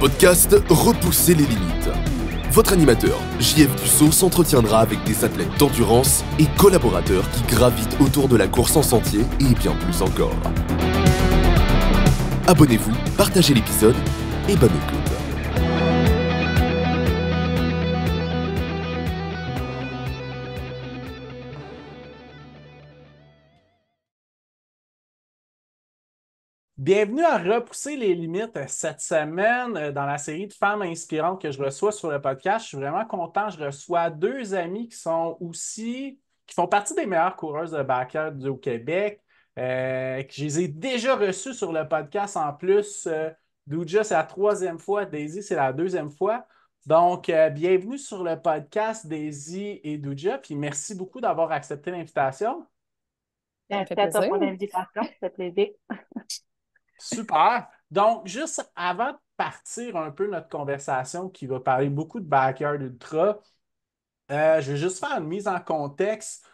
podcast Repousser les limites. Votre animateur, JF Dussault, s'entretiendra avec des athlètes d'endurance et collaborateurs qui gravitent autour de la course en sentier et bien plus encore. Abonnez-vous, partagez l'épisode et bonne écoute. Bienvenue à Repousser les limites cette semaine dans la série de femmes inspirantes que je reçois sur le podcast. Je suis vraiment content. Je reçois deux amies qui font partie des meilleures coureuses de backyard au Québec. Que je les ai déjà reçues sur le podcast en plus. Douja, c'est la troisième fois. Daisy, c'est la deuxième fois. Donc, bienvenue sur le podcast Daisy et Douja. Puis merci beaucoup d'avoir accepté l'invitation. Merci à toi pour l'invitation, ça fait plaisir. Super. Donc, juste avant de partir un peu notre conversation qui va parler beaucoup de Backyard Ultra, je vais juste faire une mise en contexte.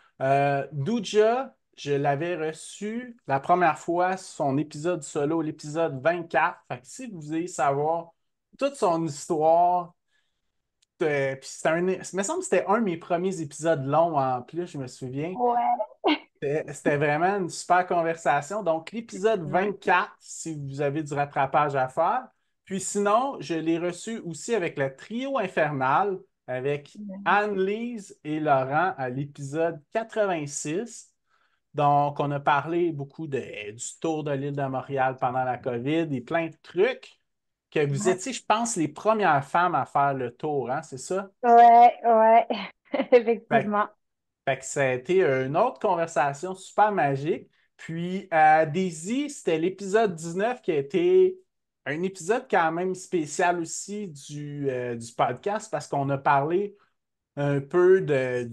Douja, je l'avais reçu la première fois, son épisode solo, l'épisode 24. Fait que si vous voulez savoir toute son histoire, puis il me semble que c'était un de mes premiers épisodes longs en plus, je me souviens. Ouais. C'était vraiment une super conversation. Donc, l'épisode Ouais. 24, si vous avez du rattrapage à faire. Puis sinon, je l'ai reçu aussi avec le trio infernal, avec Anne-Lise et Laurent à l'épisode 86. Donc, on a parlé beaucoup du tour de l'île de Montréal pendant la COVID et plein de trucs que vous Ouais, étiez, je pense, les premières femmes à faire le tour, hein, c'est ça? ouais, Fait effectivement. Fait que ça a été une autre conversation super magique. Puis, Daisy, c'était l'épisode 19 qui a été un épisode quand même spécial aussi du podcast parce qu'on a parlé un peu de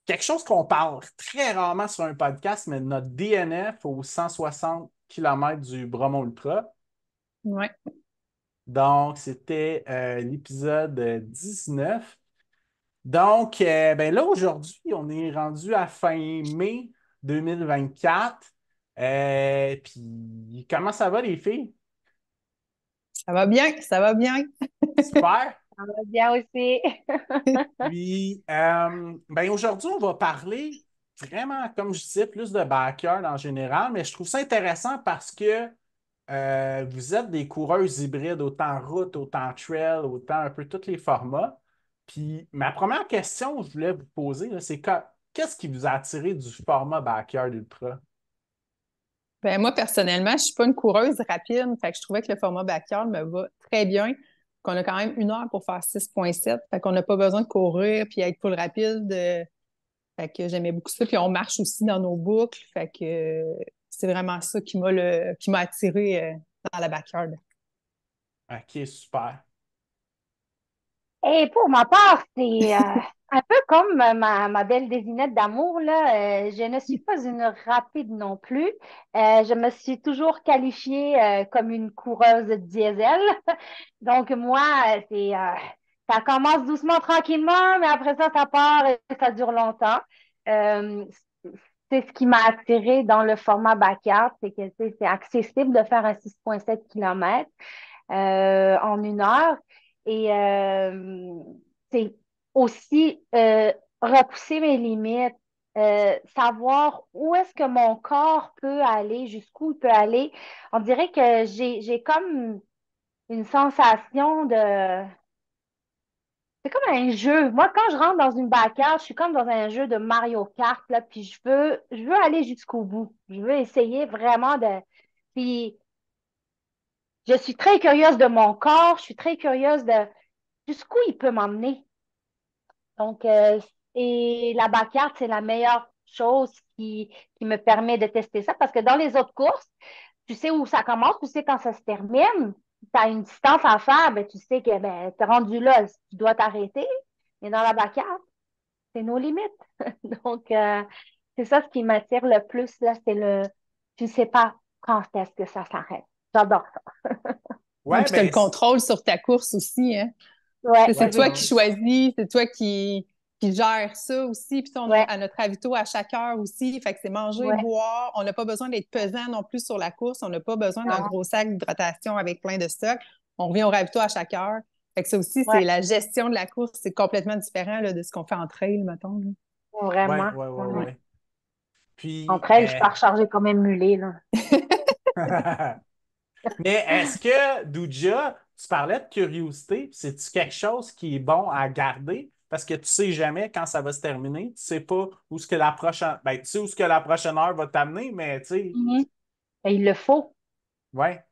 quelque chose qu'on parle très rarement sur un podcast, mais de notre DNF aux 160 km du Bromont Ultra. Ouais. Donc, c'était l'épisode 19. Donc, ben là, aujourd'hui, on est rendu à fin mai 2024. Puis, comment ça va, les filles? Ça va bien, ça va bien. Super. Ça va bien aussi. Puis, ben aujourd'hui, on va parler vraiment, comme je disais, plus de backyard en général, mais je trouve ça intéressant parce que vous êtes des coureuses hybrides, autant route, autant trail, autant un peu tous les formats. Puis ma première question que je voulais vous poser, là, c'est qu'est-ce qui vous a attiré du format Backyard Ultra? Ben, moi, personnellement, je suis pas une coureuse rapide, fait que je trouvais que le format backyard me va très bien. Qu'on a quand même 1 heure pour faire 6,7, fait qu'on n'a pas besoin de courir puis être full rapide. Fait que j'aimais beaucoup ça. Puis on marche aussi dans nos boucles, fait que c'est vraiment ça qui m'a attiré dans la backyard. OK, super. Et pour ma part, c'est un peu comme ma belle désinette d'amour, là. Je ne suis pas une rapide non plus. Je me suis toujours qualifiée comme une coureuse diesel. Donc, moi, ça commence doucement, tranquillement, mais après ça, ça part et ça dure longtemps. Euh, c'est ce qui m'a attirée dans le format backyard, c'est que c'est accessible de faire un 6,7 km en 1 heure. Et c'est aussi repousser mes limites, savoir où est-ce que mon corps peut aller, jusqu'où il peut aller. On dirait que j'ai comme une sensation de... C'est comme un jeu. Moi, quand je rentre dans une backyard, je suis comme dans un jeu de Mario Kart, là, puis je veux aller jusqu'au bout. Je veux essayer vraiment de... Puis je suis très curieuse de mon corps, je suis très curieuse de jusqu'où il peut m'emmener. Donc, et la backyard, c'est la meilleure chose qui me permet de tester ça parce que dans les autres courses, tu sais où ça commence, tu sais quand ça se termine. Tu as une distance à faire, ben, tu sais que ben, tu es rendu là, tu dois t'arrêter. Mais dans la backyard, c'est nos limites. Donc, c'est ça ce qui m'attire le plus, là, c'est tu ne sais pas quand est-ce que ça s'arrête. J'adore ça. Ouais, Ouais, puis tu as le ben, contrôle sur ta course aussi, hein. Ouais, C'est toi qui vraiment. choisis, c'est toi qui gère ça aussi. Puis on a ouais, à notre ravito à chaque heure aussi. Fait que c'est manger, ouais. boire. On n'a pas besoin d'être pesant non plus sur la course. On n'a pas besoin d'un Non, gros sac d'hydratation avec plein de stock. on revient au ravito à chaque heure. Fait que ça aussi, Ouais, c'est la gestion de la course, c'est complètement différent là, de ce qu'on fait en trail, mettons. Là. Ouais, vraiment. ouais, ouais, Ouais. ouais. Puis, Entre elles, je pars recharger comme un mulet, là. mais est-ce que, Douja, tu parlais de curiosité, c'est-tu quelque chose qui est bon à garder? Parce que tu sais jamais quand ça va se terminer. Tu sais pas où ce que la prochaine. Ben, tu sais où ce que la prochaine heure va t'amener, mais tu sais. Mhm. Et il le faut. Ouais.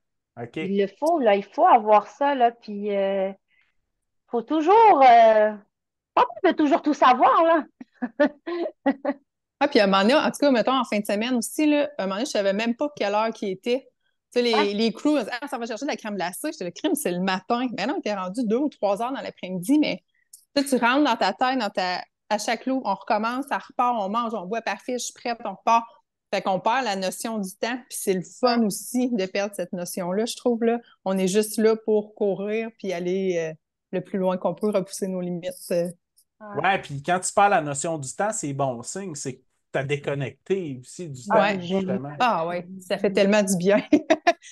OK. Il le faut, là. Il faut avoir ça, là. Puis, faut toujours, pas de toujours tout savoir, là. Ah, puis à un moment donné, en tout cas, mettons, en fin de semaine aussi, là, à un moment donné, je savais même pas quelle heure qui était. Tu sais, Ouais. les crews, ils disaient, ah, ça va chercher de la crème glacée. J'étais le crème, c'est le matin. Mais non, on était rendu 2 ou 3 heures dans l'après-midi, mais tu rentres dans ta tête, à chaque clou, on recommence, ça repart, on mange, on boit, parfait, je suis prête, on repart. Fait qu'on perd la notion du temps, puis c'est le fun aussi de perdre cette notion-là, je trouve, là. On est juste là pour courir, puis aller le plus loin qu'on peut, repousser nos limites. Ouais. Ouais, puis quand tu parles la notion du temps, c'est bon signe. C'est que tu as déconnecté aussi du Ah, temps, c'est Ouais. génial. justement. Ah ouais, ça fait tellement du bien.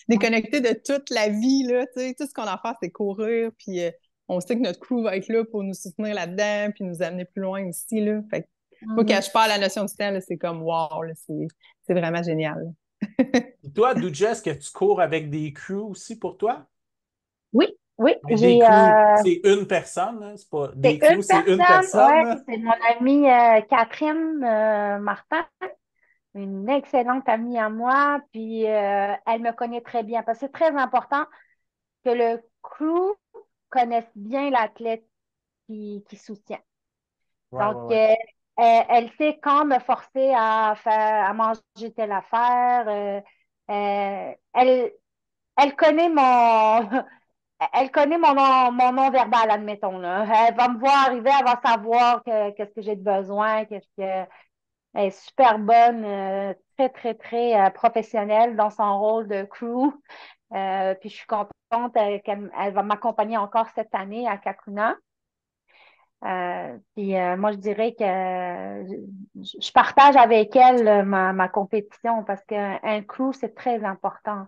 Déconnecter de toute la vie, là, tu sais, tout ce qu'on a à faire, c'est courir, puis on sait que notre crew va être là pour nous soutenir là-dedans, puis nous amener plus loin aussi, là. Fait que, moi, quand Mhm. je parle la notion du temps, là, c'est comme wow, là, c'est vraiment génial. Et toi, Douja, est-ce que tu cours avec des crews aussi pour toi? Oui, oui, Mais des crews, c'est une personne, hein, c'est pas c'est des crews, une c'est une personne, personne, ouais, là. c'est mon amie Catherine Martin, une excellente amie à moi, puis elle me connaît très bien parce que c'est très important que le crew connaisse bien l'athlète qui soutient. Ouais, Donc, ouais, ouais. elle sait quand me forcer à faire, à manger telle affaire. Elle, elle connaît elle connaît mon nom verbal, admettons, là. Elle va me voir arriver, elle va savoir qu'est-ce que j'ai de besoin, elle est super bonne, très, très, très professionnelle dans son rôle de crew. Puis je suis contente qu'elle elle va m'accompagner encore cette année à Kakuna. Puis moi, je dirais que je partage avec elle ma compétition parce qu'un crew, c'est très important.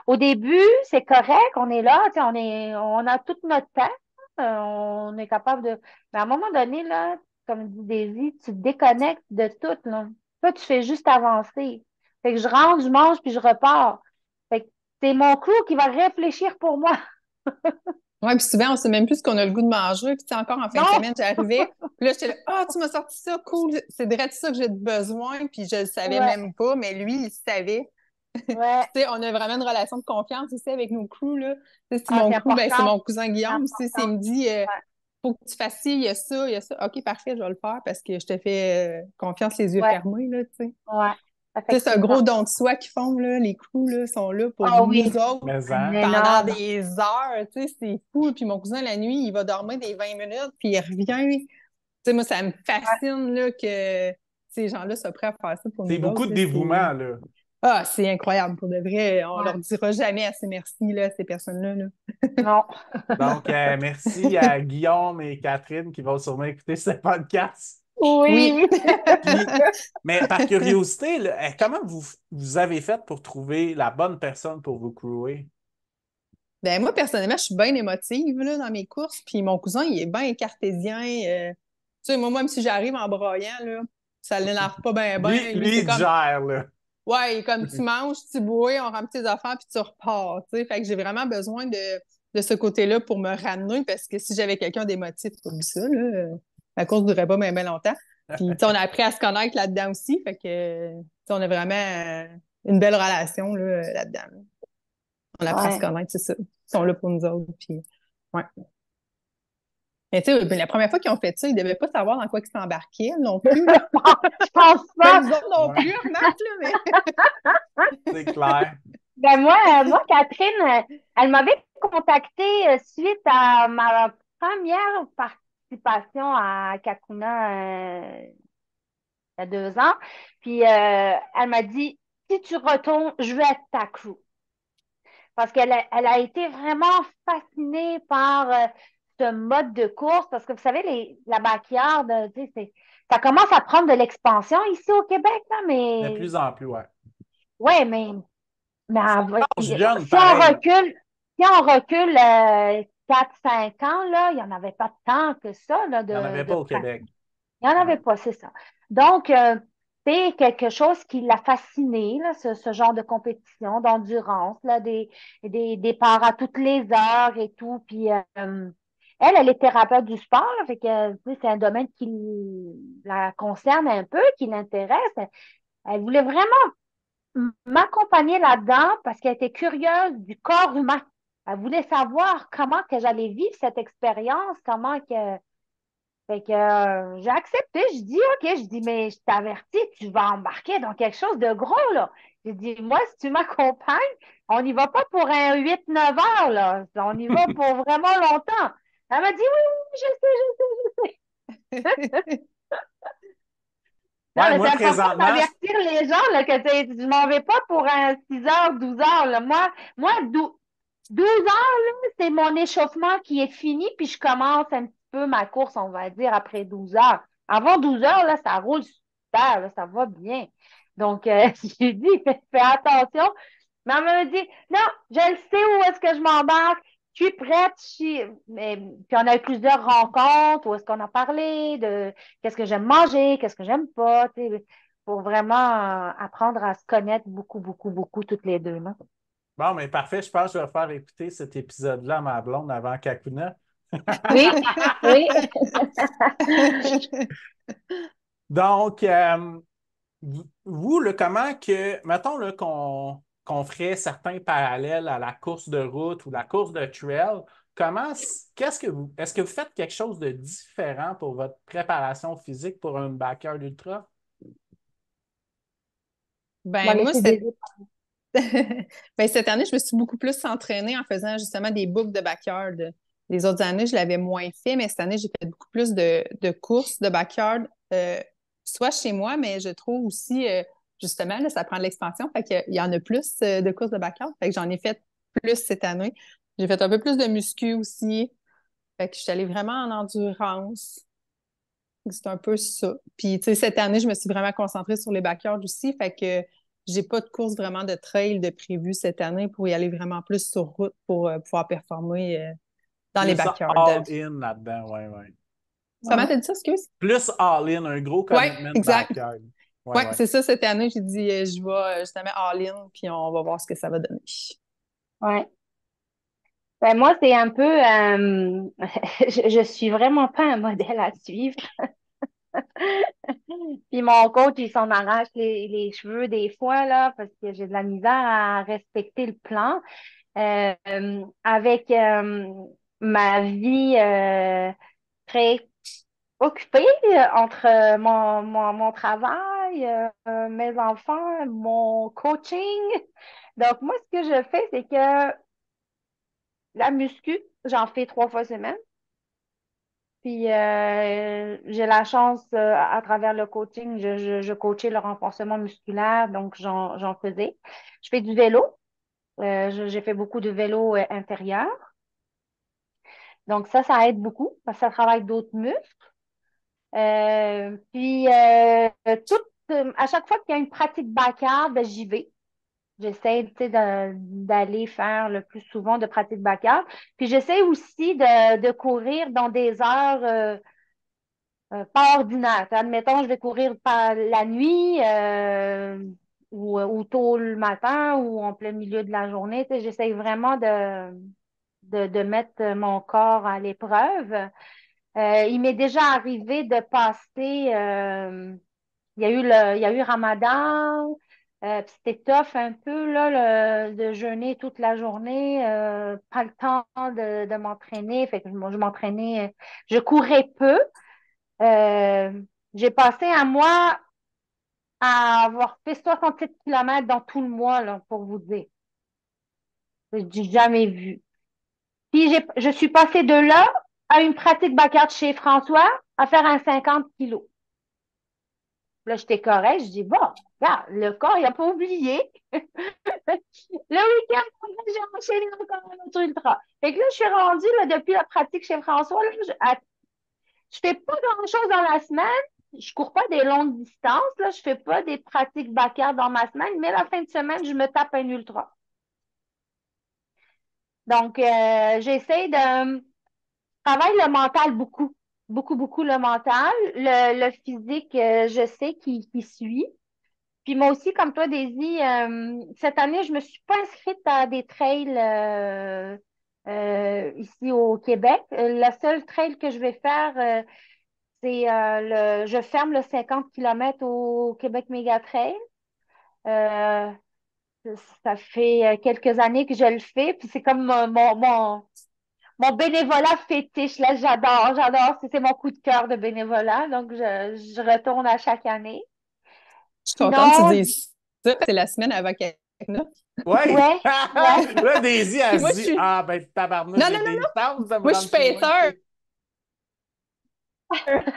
Au début, c'est correct, on est là, tu sais, on a tout notre temps, on est capable de. Mais à un moment donné, là, comme dit Daisy, tu te déconnectes de tout, là. Toi, tu fais juste avancer. Fait que je rentre, je mange, puis je repars. Fait que c'est mon crew qui va réfléchir pour moi. Ouais, puis souvent, on sait même plus ce qu'on a le goût de manger. Puis, tu sais, encore en fin de Non! semaine, j'arrivais. Puis là, j'étais là, ah, tu m'as sorti ça, cool. C'est direct ça que j'ai besoin. Puis je le savais Ouais, même pas, mais lui, il savait. ouais. Tu sais, on a vraiment une relation de confiance aussi avec nos crews, là. Tu sais, si Ah, mon c'est crew, ben, c'est important. mon cousin C'est Guillaume. Tu sais, s'il important. me dit, Ouais, faut que tu fasses ci, il y a ça. OK, parfait, je vais le faire parce que je te fais confiance les yeux ouais, fermés, là, tu sais. ouais, Tu sais, c'est un gros effectivement. don de soi qu'ils font, là. Les crews, là, sont là pour Ah nous oui, autres Mais un hein? pendant énorme. des heures, tu sais, c'est fou. Puis mon cousin, la nuit, il va dormir des 20 minutes, puis il revient. Tu sais, moi, ça me Ouais, fascine, là, que ces gens-là soient prêts à faire ça pour C'est nous autres, beaucoup de là. dévouement, là. Ah, c'est incroyable, pour de vrai. On ouais. leur dira jamais assez merci, là, ces personnes-là, là. Non. Donc, merci à Guillaume et Catherine qui vont sûrement écouter ce podcast. Oui. Oui. Puis, mais par curiosité, là, comment vous avez fait pour trouver la bonne personne pour vous crewer? Ben, moi, personnellement, je suis bien émotive, là, dans mes courses. Puis mon cousin, il est bien cartésien. Tu sais, moi, même si j'arrive en broyant, là, ça l'énerve pas bien, Lui, ben. Lui, lui, c'est il comme, gère, là. ouais, comme tu manges, tu bois, on remplit tes affaires, puis tu repars, tu sais. Fait que j'ai vraiment besoin de ce côté-là pour me ramener, parce que si j'avais quelqu'un d'émotif comme ça, là, la course ne durerait pas bien, bien longtemps. Puis, tu sais, on a appris à se connaître là-dedans aussi. Fait que, tu sais, on a vraiment une belle relation, là, là-dedans, là. On apprend à se Ouais. connaître, c'est ça. Ils sont là pour nous autres, puis, ouais. Mais tu sais, ben, la première fois qu'ils ont fait ça, ils ne devaient pas savoir dans quoi ils s'embarquaient non plus, là. Je pense Ben, pas. nous autres non Ouais, plus, remarque, là, mais... c'est clair. Ben moi, Catherine, elle m'avait contactée suite à ma première participation à Kakuna il y a 2 ans. Puis elle m'a dit, si tu retournes, je veux être ta crew. Parce elle a été vraiment fascinée par ce mode de course. Parce que vous savez, la backyard, tu sais, ça commence à prendre de l'expansion ici au Québec, là, De mais plus en plus, ouais. ouais, mais Ça mais part jeune, si on pareil. recule, si on recule 4-5 ans, là, il n'y en avait pas tant que ça là, Il n'y en avait de pas au pratique. Québec. Il n'y en Ouais. avait pas, c'est ça. Donc, c'est quelque chose qui l'a fasciné, là, ce genre de compétition, d'endurance, là, des départs à toutes les heures et tout. Puis, elle est thérapeute du sport, là, fait que, tu sais, c'est un domaine qui la concerne un peu, qui l'intéresse. Elle voulait vraiment m'accompagner là-dedans parce qu'elle était curieuse du corps humain. Elle voulait savoir comment que j'allais vivre cette expérience, comment que fait que j'ai accepté, je dis OK, je dis, mais je t'avertis, tu vas embarquer dans quelque chose de gros, là. J'ai dit, moi, si tu m'accompagnes, on n'y va pas pour un 8-9 heures, là. On y va pour vraiment longtemps. Elle m'a dit, oui, oui, je sais, je sais. Non, Ouais, mais c'est moi, important présentement, d'avertir les gens, là, que je m'en vais pas pour un 6 heures, 12 heures, là. Moi 12 heures, là, c'est mon échauffement qui est fini, puis je commence un petit peu ma course, on va dire, après 12 heures. Avant 12 heures, là, ça roule super, là, ça va bien. Donc, j'ai dit, fais attention. Mais elle m'a dit, non, je le sais où est-ce que je m'embarque. Je suis prête. Puis on a eu plusieurs rencontres où est-ce qu'on a parlé de qu'est-ce que j'aime manger, qu'est-ce que j'aime pas, tu sais, pour vraiment apprendre à se connaître beaucoup, beaucoup, beaucoup, toutes les deux, là. bon, mais parfait, je pense que je vais faire écouter cet épisode-là à ma blonde avant Kakuna. Oui, oui. Donc, vous, là, comment que, mettons là, qu'on ferait certains parallèles à la course de route ou la course de trail, est-ce que vous faites quelque chose de différent pour votre préparation physique pour un backyard ultra? On va Ben, moi, laisser des ben, cette année, je me suis beaucoup plus entraînée en faisant justement des boucles de backyard. Les autres années, je l'avais moins fait, mais cette année, j'ai fait beaucoup plus de courses de backyard, soit chez moi, mais je trouve aussi, justement, là, ça prend de l'expansion, fait qu'il y en a plus de courses de backyard, fait que j'en ai fait plus cette année. J'ai fait un peu plus de muscu aussi, fait que je suis allée vraiment en endurance. C'est un peu ça. Puis, tu sais, cette année, je me suis vraiment concentrée sur les backyards aussi. Fait que j'ai pas de course vraiment de trail de prévu cette année pour y aller vraiment plus sur route pour pouvoir performer dans les Plus backyards. all-in là-dedans, oui, oui. Comment Ouais. t'as dit ça, excuse? Plus all-in, un gros Oui, commitment exact. backyard. Oui, Oui, oui. c'est ça, cette année, j'ai dit, je vais justement all-in, puis on va voir ce que ça va donner. Ouais. Ben, moi, c'est un peu, je suis vraiment pas un modèle à suivre. Puis mon coach, il s'en arrache les cheveux des fois, là, parce que j'ai de la misère à respecter le plan. Avec ma vie très occupée entre mon travail, mes enfants, mon coaching. Donc, moi, ce que je fais, c'est que la muscu, j'en fais 3 fois semaine. Puis j'ai la chance, à travers le coaching, je coachais le renforcement musculaire, donc j'en faisais. Je fais du vélo. J'ai fait beaucoup de vélo intérieur. Donc ça aide beaucoup parce que ça travaille d'autres muscles. Puis à chaque fois qu'il y a une pratique backyard, ben, j'y vais. J'essaie, tu sais, d'aller faire le plus souvent de pratique backyard. Puis j'essaie aussi de courir dans des heures pas ordinaires. Admettons, je vais courir par la nuit ou tôt le matin ou en plein milieu de la journée. Tu sais, j'essaie vraiment de mettre mon corps à l'épreuve. Il m'est déjà arrivé de passer, il y a eu Ramadan, puis c'était tough un peu là, de jeûner toute la journée, pas le temps de m'entraîner. Fait que moi, je m'entraînais, je courais peu. Euh, j'ai passé un mois à avoir fait 67 km dans tout le mois, là, pour vous dire. J'ai jamais vu. Puis je suis passée de là à une pratique backyard chez François à faire un 50 kilos. Là, j'étais correct. Je dis, bon, regarde, le corps, il n'a pas oublié. Le week-end, j'ai enchaîné encore un autre ultra. Fait que là, je suis rendue, là, depuis la pratique chez François, là, je fais pas grand-chose dans la semaine. Je cours pas des longues distances, là. Je fais pas des pratiques backyard dans ma semaine, mais la fin de semaine, je me tape un ultra. Donc, j'essaie de travailler le mental beaucoup, beaucoup, beaucoup le mental. Le physique, je sais qu'il suit. Puis moi aussi, comme toi, Daisy, cette année, je me suis pas inscrite à des trails ici au Québec. La seule trail que je vais faire, c'est je ferme le 50 kilomètres au Québec Méga Trail. Euh, Ça fait quelques années que je le fais, puis c'est comme mon bénévolat fétiche. Là, j'adore, j'adore. C'est mon coup de cœur de bénévolat, donc je retourne à chaque année. Je suis contente que tu Sinon, dises ça, c'est la semaine avant Kakuna. Ouais! ouais, ouais. Là, Daisy, Puis elle se moi, je dit, suis. ah, ben, tabarnouche, Non, j'ai non, non, des chances de me moi, je rendre suis plus loin que paisseur. toi.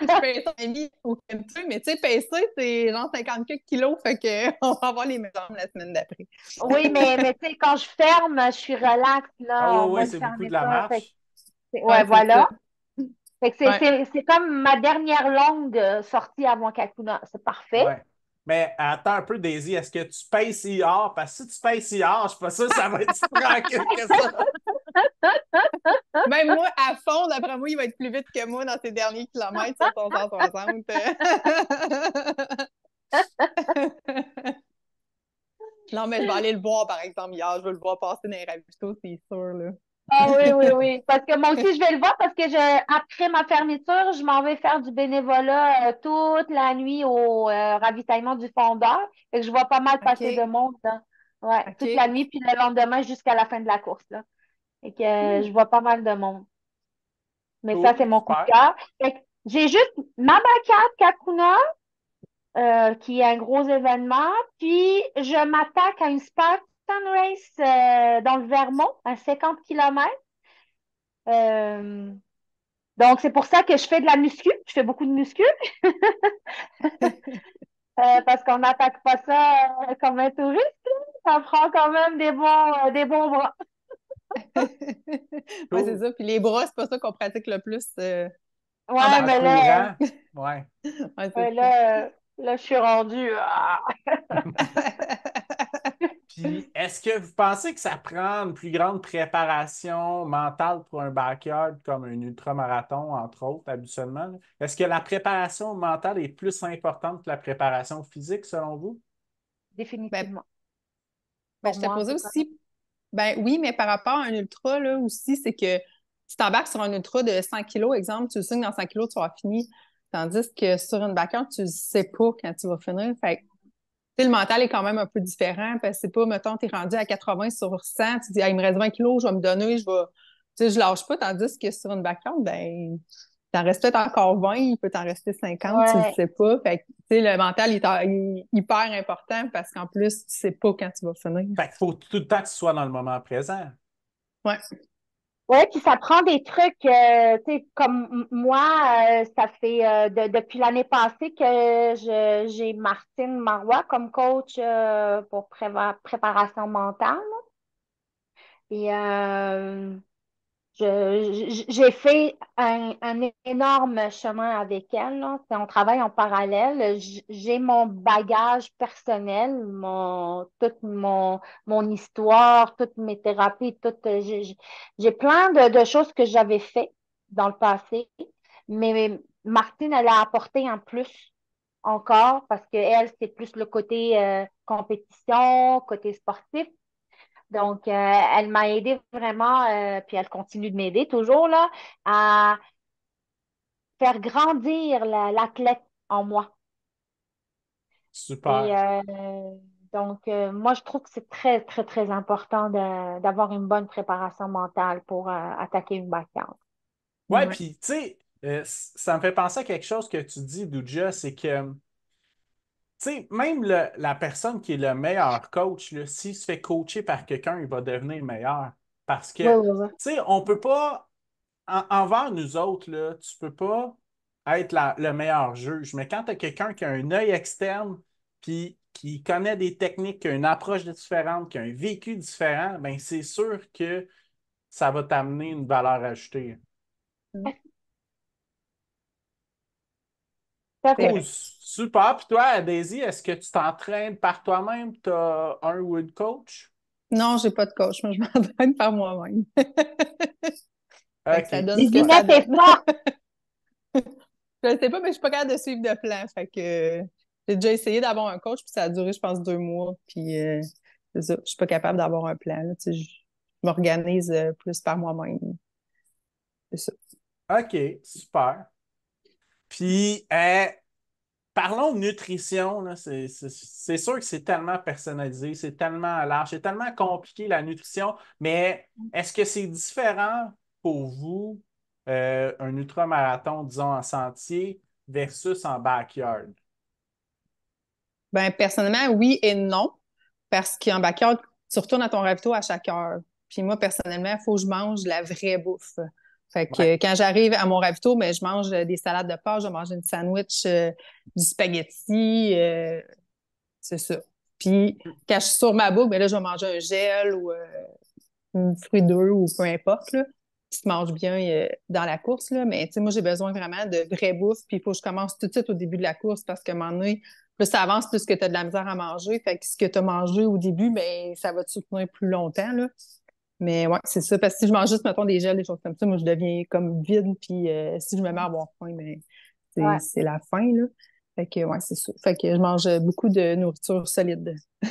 Je suis paisseur ami au KMT, mais tu sais, paisser, c'est genre 50 quelques kilos, fait que on va avoir les mêmes jambes la semaine d'après. Oui, mais tu sais, quand je ferme, je suis relax, Ah, là, ouais, en ouais, mode c'est beaucoup de la fermeture. Fait que marche. ouais, Ouais, c'est voilà. ça. Fait que Ouais. c'est comme ma dernière longue sortie avant Kakuna. C'est parfait. Ouais. Mais attends un peu, Daisy, est-ce que tu payes si hard? Parce que si tu payes si hard, je suis pas sûr que ça va être si tranquille que ça. Même moi, à fond, d'après moi, il va être plus vite que moi dans ses derniers kilomètres sur son 160. Non, mais je vais aller le voir, par exemple, hier. Je vais le voir passer dans les ravitaux, c'est sûr, là. Ah oui, oui, oui. Parce que moi aussi, je vais le voir parce que après ma fermeture, je m'en vais faire du bénévolat toute la nuit au ravitaillement du fondeur. Fait que je vois pas mal passer de OK. monde, là. Ouais, toute la OK. nuit, puis le lendemain jusqu'à la fin de la course, là. Fait que Hmm. je vois pas mal de monde. Mais ça, c'est Cool, mon coup de super. cœur. Fait que j'ai juste ma backup Kakuna, qui est un gros événement. Puis, je m'attaque à une Spartan Race dans le Vermont, à 50 kilomètres. Euh, donc, c'est pour ça que je fais de la muscu. Je fais beaucoup de muscu parce qu'on n'attaque pas ça comme un touriste. Ça prend quand même des bons bras. Ouais, c'est Cool. ça. Puis les bras, c'est pas ça qu'on pratique le plus en Ouais, En mais backyard. là, courant, ouais. Ouais, c'est ouais, ça. là, je suis rendue. Puis, est-ce que vous pensez que ça prend une plus grande préparation mentale pour un backyard comme un ultramarathon, entre autres, habituellement, là? Est-ce que la préparation mentale est plus importante que la préparation physique, selon vous? Ben, Définitivement. ben, Pour je te moi, en posais tout cas. aussi, ben oui, mais par rapport à un ultra, là, aussi, c'est que tu t'embarques sur un ultra de 100 kilos, exemple, tu le sais que dans 100 kilos, tu vas finir. Tandis que sur une backyard, tu ne sais pas quand tu vas finir. Fait que, tu sais, le mental est quand même un peu différent parce que c'est pas, mettons, tu es rendu à 80 sur 100, tu dis, ah, il me reste 20 kilos, je vais me donner, tu sais, je lâche pas. Tandis que sur une backyard, ben, t'en restes peut-être encore 20, il peut t'en rester 50, tu le Ouais. sais pas. Fait que, tu sais, le mental il est hyper important parce qu'en plus, tu sais pas quand tu vas finir. Fait qu'il faut tout le temps que tu sois dans le moment présent. Ouais. Ouais, puis ça prend des trucs, tu sais, comme moi, ça fait depuis l'année passée que j'ai Martine Marois comme coach pour préparation mentale. Et j'ai fait un énorme chemin avec elle, là. On travaille en parallèle. J'ai mon bagage personnel, toute mon histoire, toutes mes thérapies, j'ai plein de choses que j'avais fait dans le passé. Mais Martine, elle a apporté un plus encore parce que elle, c'est plus le côté compétition, côté sportif. Donc, elle m'a aidé vraiment, puis elle continue de m'aider toujours là, à faire grandir l'athlète en moi. Et Super. donc, moi, je trouve que c'est très, très, très important d'avoir une bonne préparation mentale pour attaquer une backyard. Ouais, Ouais. puis, tu sais, ça me fait penser à quelque chose que tu dis, Douja, c'est que, tu sais, même la personne qui est le meilleur coach, là, s'il se fait coacher par quelqu'un, il va devenir meilleur. Parce que, Oui, tu oui, oui. sais, on peut pas, envers nous autres, là, tu peux pas être le meilleur juge. Mais quand tu as quelqu'un qui a un œil externe, puis qui connaît des techniques, qui a une approche différente, qui a un vécu différent, ben c'est sûr que ça va t'amener une valeur ajoutée. Tout à C'est fait. Cool, vrai. super. Puis toi, Daisy, est-ce que tu t'entraînes par toi-même? Tu as un ou une coach? Non, j'ai pas de coach. Moi, je m'entraîne par moi-même. Fait que ça OK. donne ce que ça Désinette est donne. forte. Je sais pas, mais je suis pas capable de suivre de plan. Fait que j'ai déjà essayé d'avoir un coach, puis ça a duré, je pense, 2 mois. Puis c'est ça, je suis pas capable d'avoir un plan. Là, tu sais, je m'organise plus par moi-même. C'est ça. OK, super. Puis, parlons de nutrition, là. C'est sûr que c'est tellement personnalisé, c'est tellement large, c'est tellement compliqué la nutrition, mais est-ce que c'est différent pour vous, un ultramarathon, disons, en sentier versus en backyard? Ben, personnellement, oui et non. Parce qu'en backyard, tu retournes à ton ravito à chaque heure. Puis moi, personnellement, il faut que je mange de la vraie bouffe. Fait que Ouais. quand j'arrive à mon ravito, ben, je mange des salades de pâtes, je mange une sandwich, du spaghetti, c'est ça. Puis quand je suis sur ma boucle, ben là, je vais manger un gel ou un fruit d'œuf ou peu importe, là, qui se mange bien dans la course. Là. Mais tu sais, moi, j'ai besoin vraiment de vraie bouffe. Puis il faut que je commence tout de suite au début de la course parce qu'à un moment donné, plus ça avance, plus que tu as de la misère à manger. Fait que ce que tu as mangé au début, ben, ça va te soutenir plus longtemps. Là. Mais ouais, c'est ça. Parce que si je mange juste, mettons, des gels, des choses comme ça, moi, je deviens comme vide. Puis si je me mets à avoir faim, ben, Ouais. c'est la faim, là. Fait que, ouais, c'est ça. Fait que je mange beaucoup de nourriture solide. Je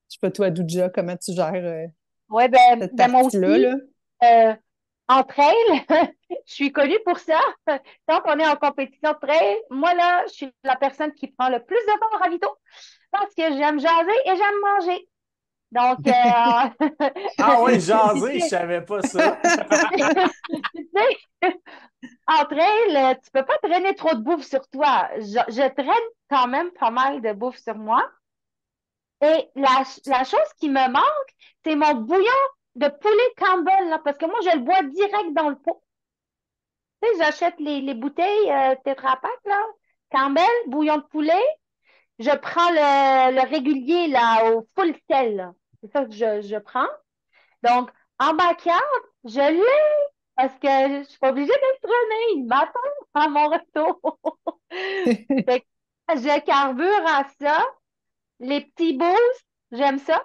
sais pas, toi, Douja, comment tu gères Ouais, cette moi partie-là, aussi, là? euh, en trail, je suis connue pour ça. Quand on est en compétition de trail, moi, là, je suis la personne qui prend le plus de temps au ravito parce que j'aime jaser et j'aime manger. Donc, Ah oui, tu jaser, je sais, savais pas ça. tu sais, en trail, tu peux pas traîner trop de bouffe sur toi. Je traîne quand même pas mal de bouffe sur moi. Et la chose qui me manque, c'est mon bouillon de poulet Campbell, là, parce que moi, je le bois direct dans le pot. Tu sais, j'achète les bouteilles Tetra Pak, là, Campbell, bouillon de poulet. Je prends le régulier, là, au full sel, là. C'est ça que je prends. Donc, en backyard, je l'ai parce que je suis pas obligée de le traîner. Il m'attend à mon retour. Fait que je carbure à ça. Les petits boosts, j'aime ça.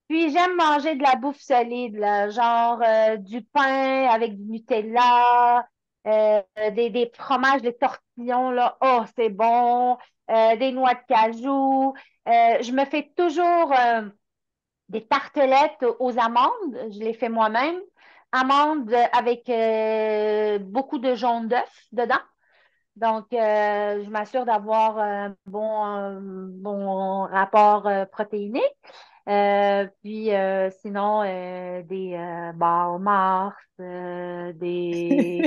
Puis j'aime manger de la bouffe solide, là, genre du pain avec du Nutella, des fromages, des tortillons, là. Oh, c'est bon. Des noix de cajou. Je me fais toujours des tartelettes aux amandes. Je les fais moi-même. Amandes avec beaucoup de jaune d'œuf dedans. Donc, je m'assure d'avoir un bon rapport protéiné. Puis sinon, des bars Mars, des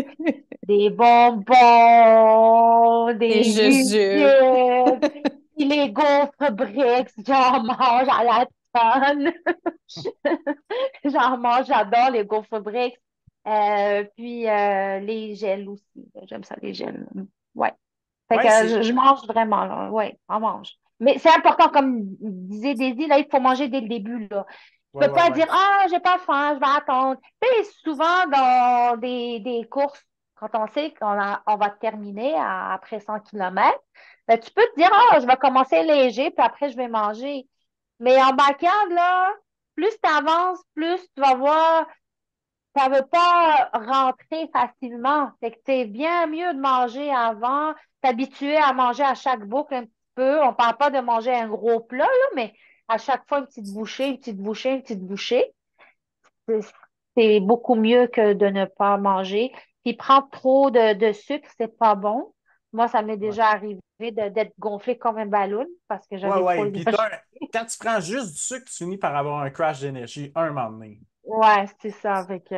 bonbons, Et des jujubes. jujubes, puis les gaufres Brix, j'en mange à la tonne. J'en mange, j'adore les gaufres Brix. Puis les gels aussi. J'aime ça, les gels. Ouais. Fait que Ouais, c'est. je mange vraiment, là. Ouais, on mange. Mais c'est important, comme disait Daisy, là, il faut manger dès le début, là. Tu Ouais, peux ouais, pas ouais. dire, ah, j'ai pas faim, je vais attendre. Tu sais, souvent dans des courses, quand on sait on va terminer après 100 kilomètres, ben, tu peux te dire, ah, je vais commencer léger, puis après, je vais manger. Mais en backyard, là, plus tu avances, plus tu vas voir ça veut pas rentrer facilement. Fait que c'est bien mieux de manger avant, t'habituer à manger à chaque boucle un petit peu. On parle pas de manger un gros plat, là, mais à chaque fois une petite bouchée, une petite bouchée, une petite bouchée. C'est c'est beaucoup mieux que de ne pas manger. Puis prendre trop de sucre, c'est pas bon. Moi, ça m'est Ouais, déjà arrivé d'être gonflé comme un ballon parce que ouais. j'avais trop Ouais. le Puis quand tu prends juste du sucre, tu finis par avoir un crash d'énergie un moment donné. Ouais, c'est ça. Avec,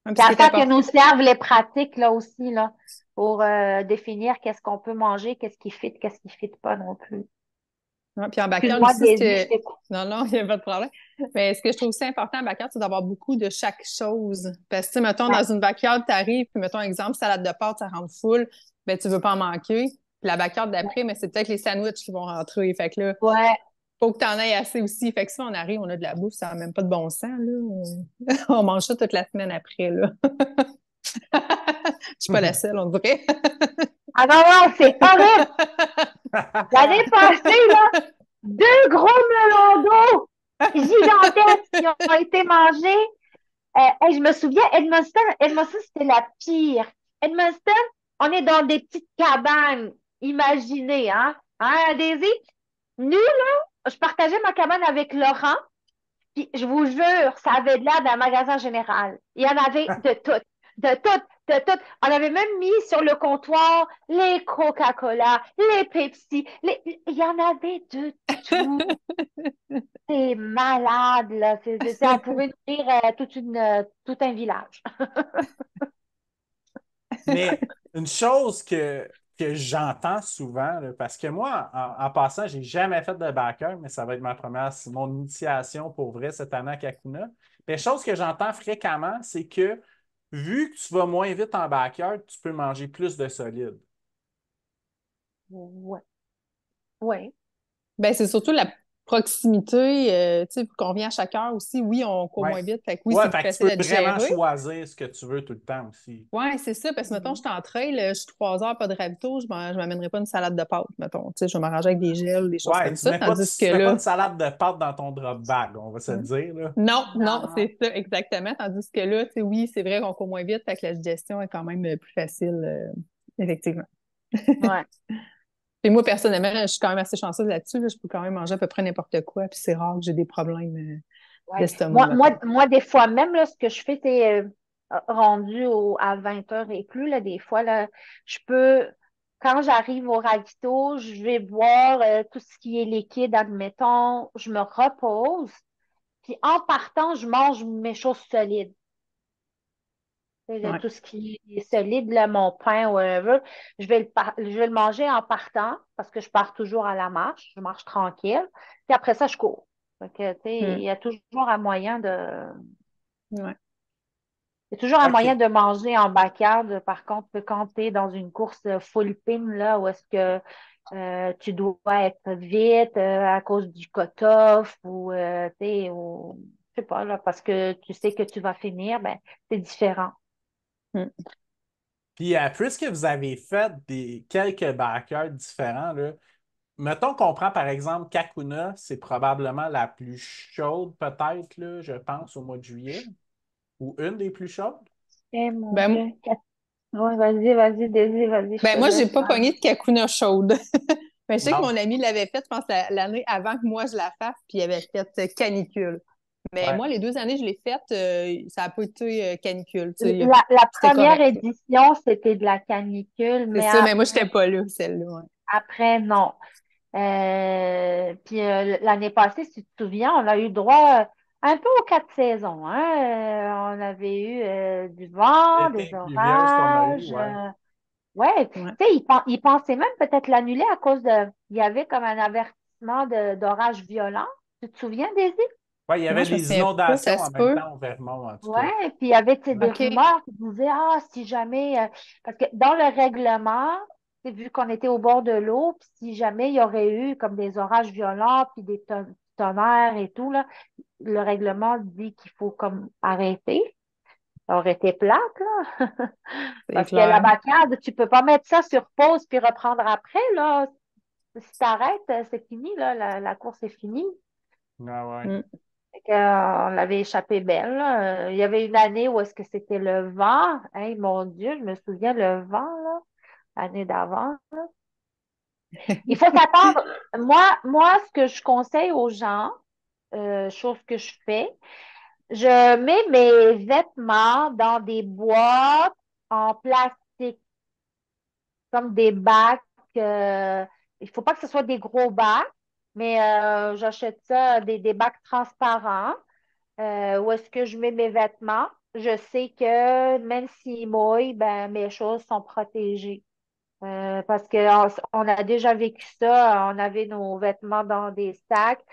Ouais, puis c'est ce à qui est ça que important. nous servent les pratiques là aussi là, pour définir qu'est-ce qu'on peut manger, qu'est-ce qui fit pas non plus. Ouais, puis en backyard Excuse-moi, aussi, ce Daisy, je que. t'écoute. Non, non, il n'y a pas de problème. Mais ce que je trouve aussi important en backyard, c'est d'avoir beaucoup de chaque chose. Parce que, tu sais, mettons, Ouais, dans une backyard, tu arrives, puis mettons, exemple, salade de pâtes, ça rentre full, ben, tu veux pas en manquer. Puis la backyard d'après, mais c'est peut-être les sandwichs qui vont rentrer. Fait que là, ouais, faut que tu en aies assez aussi. Fait que si on arrive, on a de la bouffe, ça n'a même pas de bon sens, là. On mange ça toute la semaine après, là. Je suis pas la seule, on dirait. ah non, non, c'est horrible. L'année passée là, 2 gros melons gigantesques qui ont été mangées. Hey, je me souviens, Edmundston, c'était la pire. Edmundston, on est dans des petites cabanes, imaginez, hein? Hein, Daisy? Nous, là, je partageais ma cabane avec Laurent, puis je vous jure, ça avait de l'air d'un magasin général. Il y en avait de tout, de tout, de tout. On avait même mis sur le comptoir les Coca-Cola, les Pepsi, il y en avait de tout. C'est malade, là. On pourrait nourrir tout un village. Mais une chose que j'entends souvent, là, parce que moi, en passant, j'ai jamais fait de backer, mais ça va être c'est mon initiation pour vrai cette année à Kakuna. Mais chose que j'entends fréquemment, c'est que vu que tu vas moins vite en backyard, tu peux manger plus de solide. Ouais. Ouais. Ben, c'est surtout la proximité, tu sais, qu'on vient à chaque heure aussi. Oui, on court Ouais. moins vite, fait que oui, Ouais, c'est plus fait que tu facile peux à vraiment digérer. choisir ce que tu veux tout le temps aussi. Oui, c'est ça, parce que mettons, je suis en trail, je suis 3 heures, pas de ravito, je m'amènerai pas une salade de pâtes, mettons. Tu sais, je vais m'arranger avec des gels, des choses Ouais, comme ça, tandis que tu mets pas de là, salade de pâtes dans ton drop bag, on va se le dire, là. non, non, Non. c'est ça, exactement. Tandis que là, tu sais, oui, c'est vrai qu'on court moins vite, fait que la digestion est quand même plus facile, effectivement. Ouais. Et moi, personnellement, je suis quand même assez chanceuse là-dessus, là. Je peux quand même manger à peu près n'importe quoi, puis c'est rare que j'ai des problèmes Ouais. d'estomac, mettons. Moi, des fois même, là, ce que je fais, c'est rendu à 20 heures et plus, là, des fois, là, je peux, quand j'arrive au ravito, je vais boire tout ce qui est liquide, admettons, je me repose, puis en partant, je mange mes choses solides. Ouais. Tout ce qui est solide, là, mon pain, whatever, je vais le manger en partant parce que je pars toujours à la marche, je marche tranquille. Puis après ça, je cours. Fait que, tu sais, Mm. Ouais. il y a toujours un moyen OK. de manger en backyard. Par contre, quand tu es dans une course full pin, là, où est-ce que tu dois être vite à cause du cut-off ou, tu sais, je sais pas, là, parce que tu sais que tu vas finir, ben, c'est différent. Mm. Puis, puisque vous avez fait quelques backyards différents, là, mettons qu'on prend par exemple Kakuna, c'est probablement la plus chaude, peut-être, là, je pense, au mois de juillet, ou une des plus chaudes. Eh mon Ben, Dieu. Ouais, vas-y, Daisy, vas-y, je te moi, j'ai laisse pas parler. pogné de Kakuna chaude. Mais je sais que Non. mon ami l'avait fait, je pense, l'année avant que moi je la fasse, puis il avait fait canicule. Mais Ouais. moi, les 2 années, je l'ai faite, ça n'a pas été canicule. Tu sais, La c'était première correct. édition, c'était de la canicule, C'est mais ça, mais moi, j'étais pas là, celle-là. Ouais. après, non. Puis l'année passée, si tu te souviens, on a eu droit un peu aux 4 saisons, hein. On avait eu du vent, des L'été pluvieuse qu'on a eu, orages. ouais. Ouais, tu Ouais. sais, ils pensaient même peut-être l'annuler à cause il y avait comme un avertissement d'orage violent. Tu te souviens, Daisy? Ouais, il y Non, avait je me des souviens pas, inondations ça en se même peut. temps au Vermont, en tout cas. Ouais, puis il y avait, tu sais, des OK. rumeurs qui disaient, ah, si jamais, parce que dans le règlement, tu sais, vu qu'on était au bord de l'eau, puis si jamais il y aurait eu comme des orages violents, puis des tonnerres et tout, là, le règlement dit qu'il faut comme arrêter. Ça aurait été plate, là. C'est Parce que la clair. bacade, tu peux pas mettre ça sur pause puis reprendre après, là. Si t'arrêtes, c'est fini, là, la course est finie. Ah ouais. Mm. Fait que, on l'avait échappé belle, là. Il y avait une année où est-ce que c'était le vent. Hey, mon Dieu, je me souviens, le vent, là, l'année d'avant. Il faut s'attendre. Moi, ce que je conseille aux gens, chose que je fais, je mets mes vêtements dans des boîtes en plastique, comme des bacs. Il faut pas que ce soit des gros bacs, mais j'achète ça, des bacs transparents. Où est-ce que je mets mes vêtements? Je sais que même s'ils mouillent, ben, mes choses sont protégées. Parce qu'on a déjà vécu ça, on avait nos vêtements dans des sacs,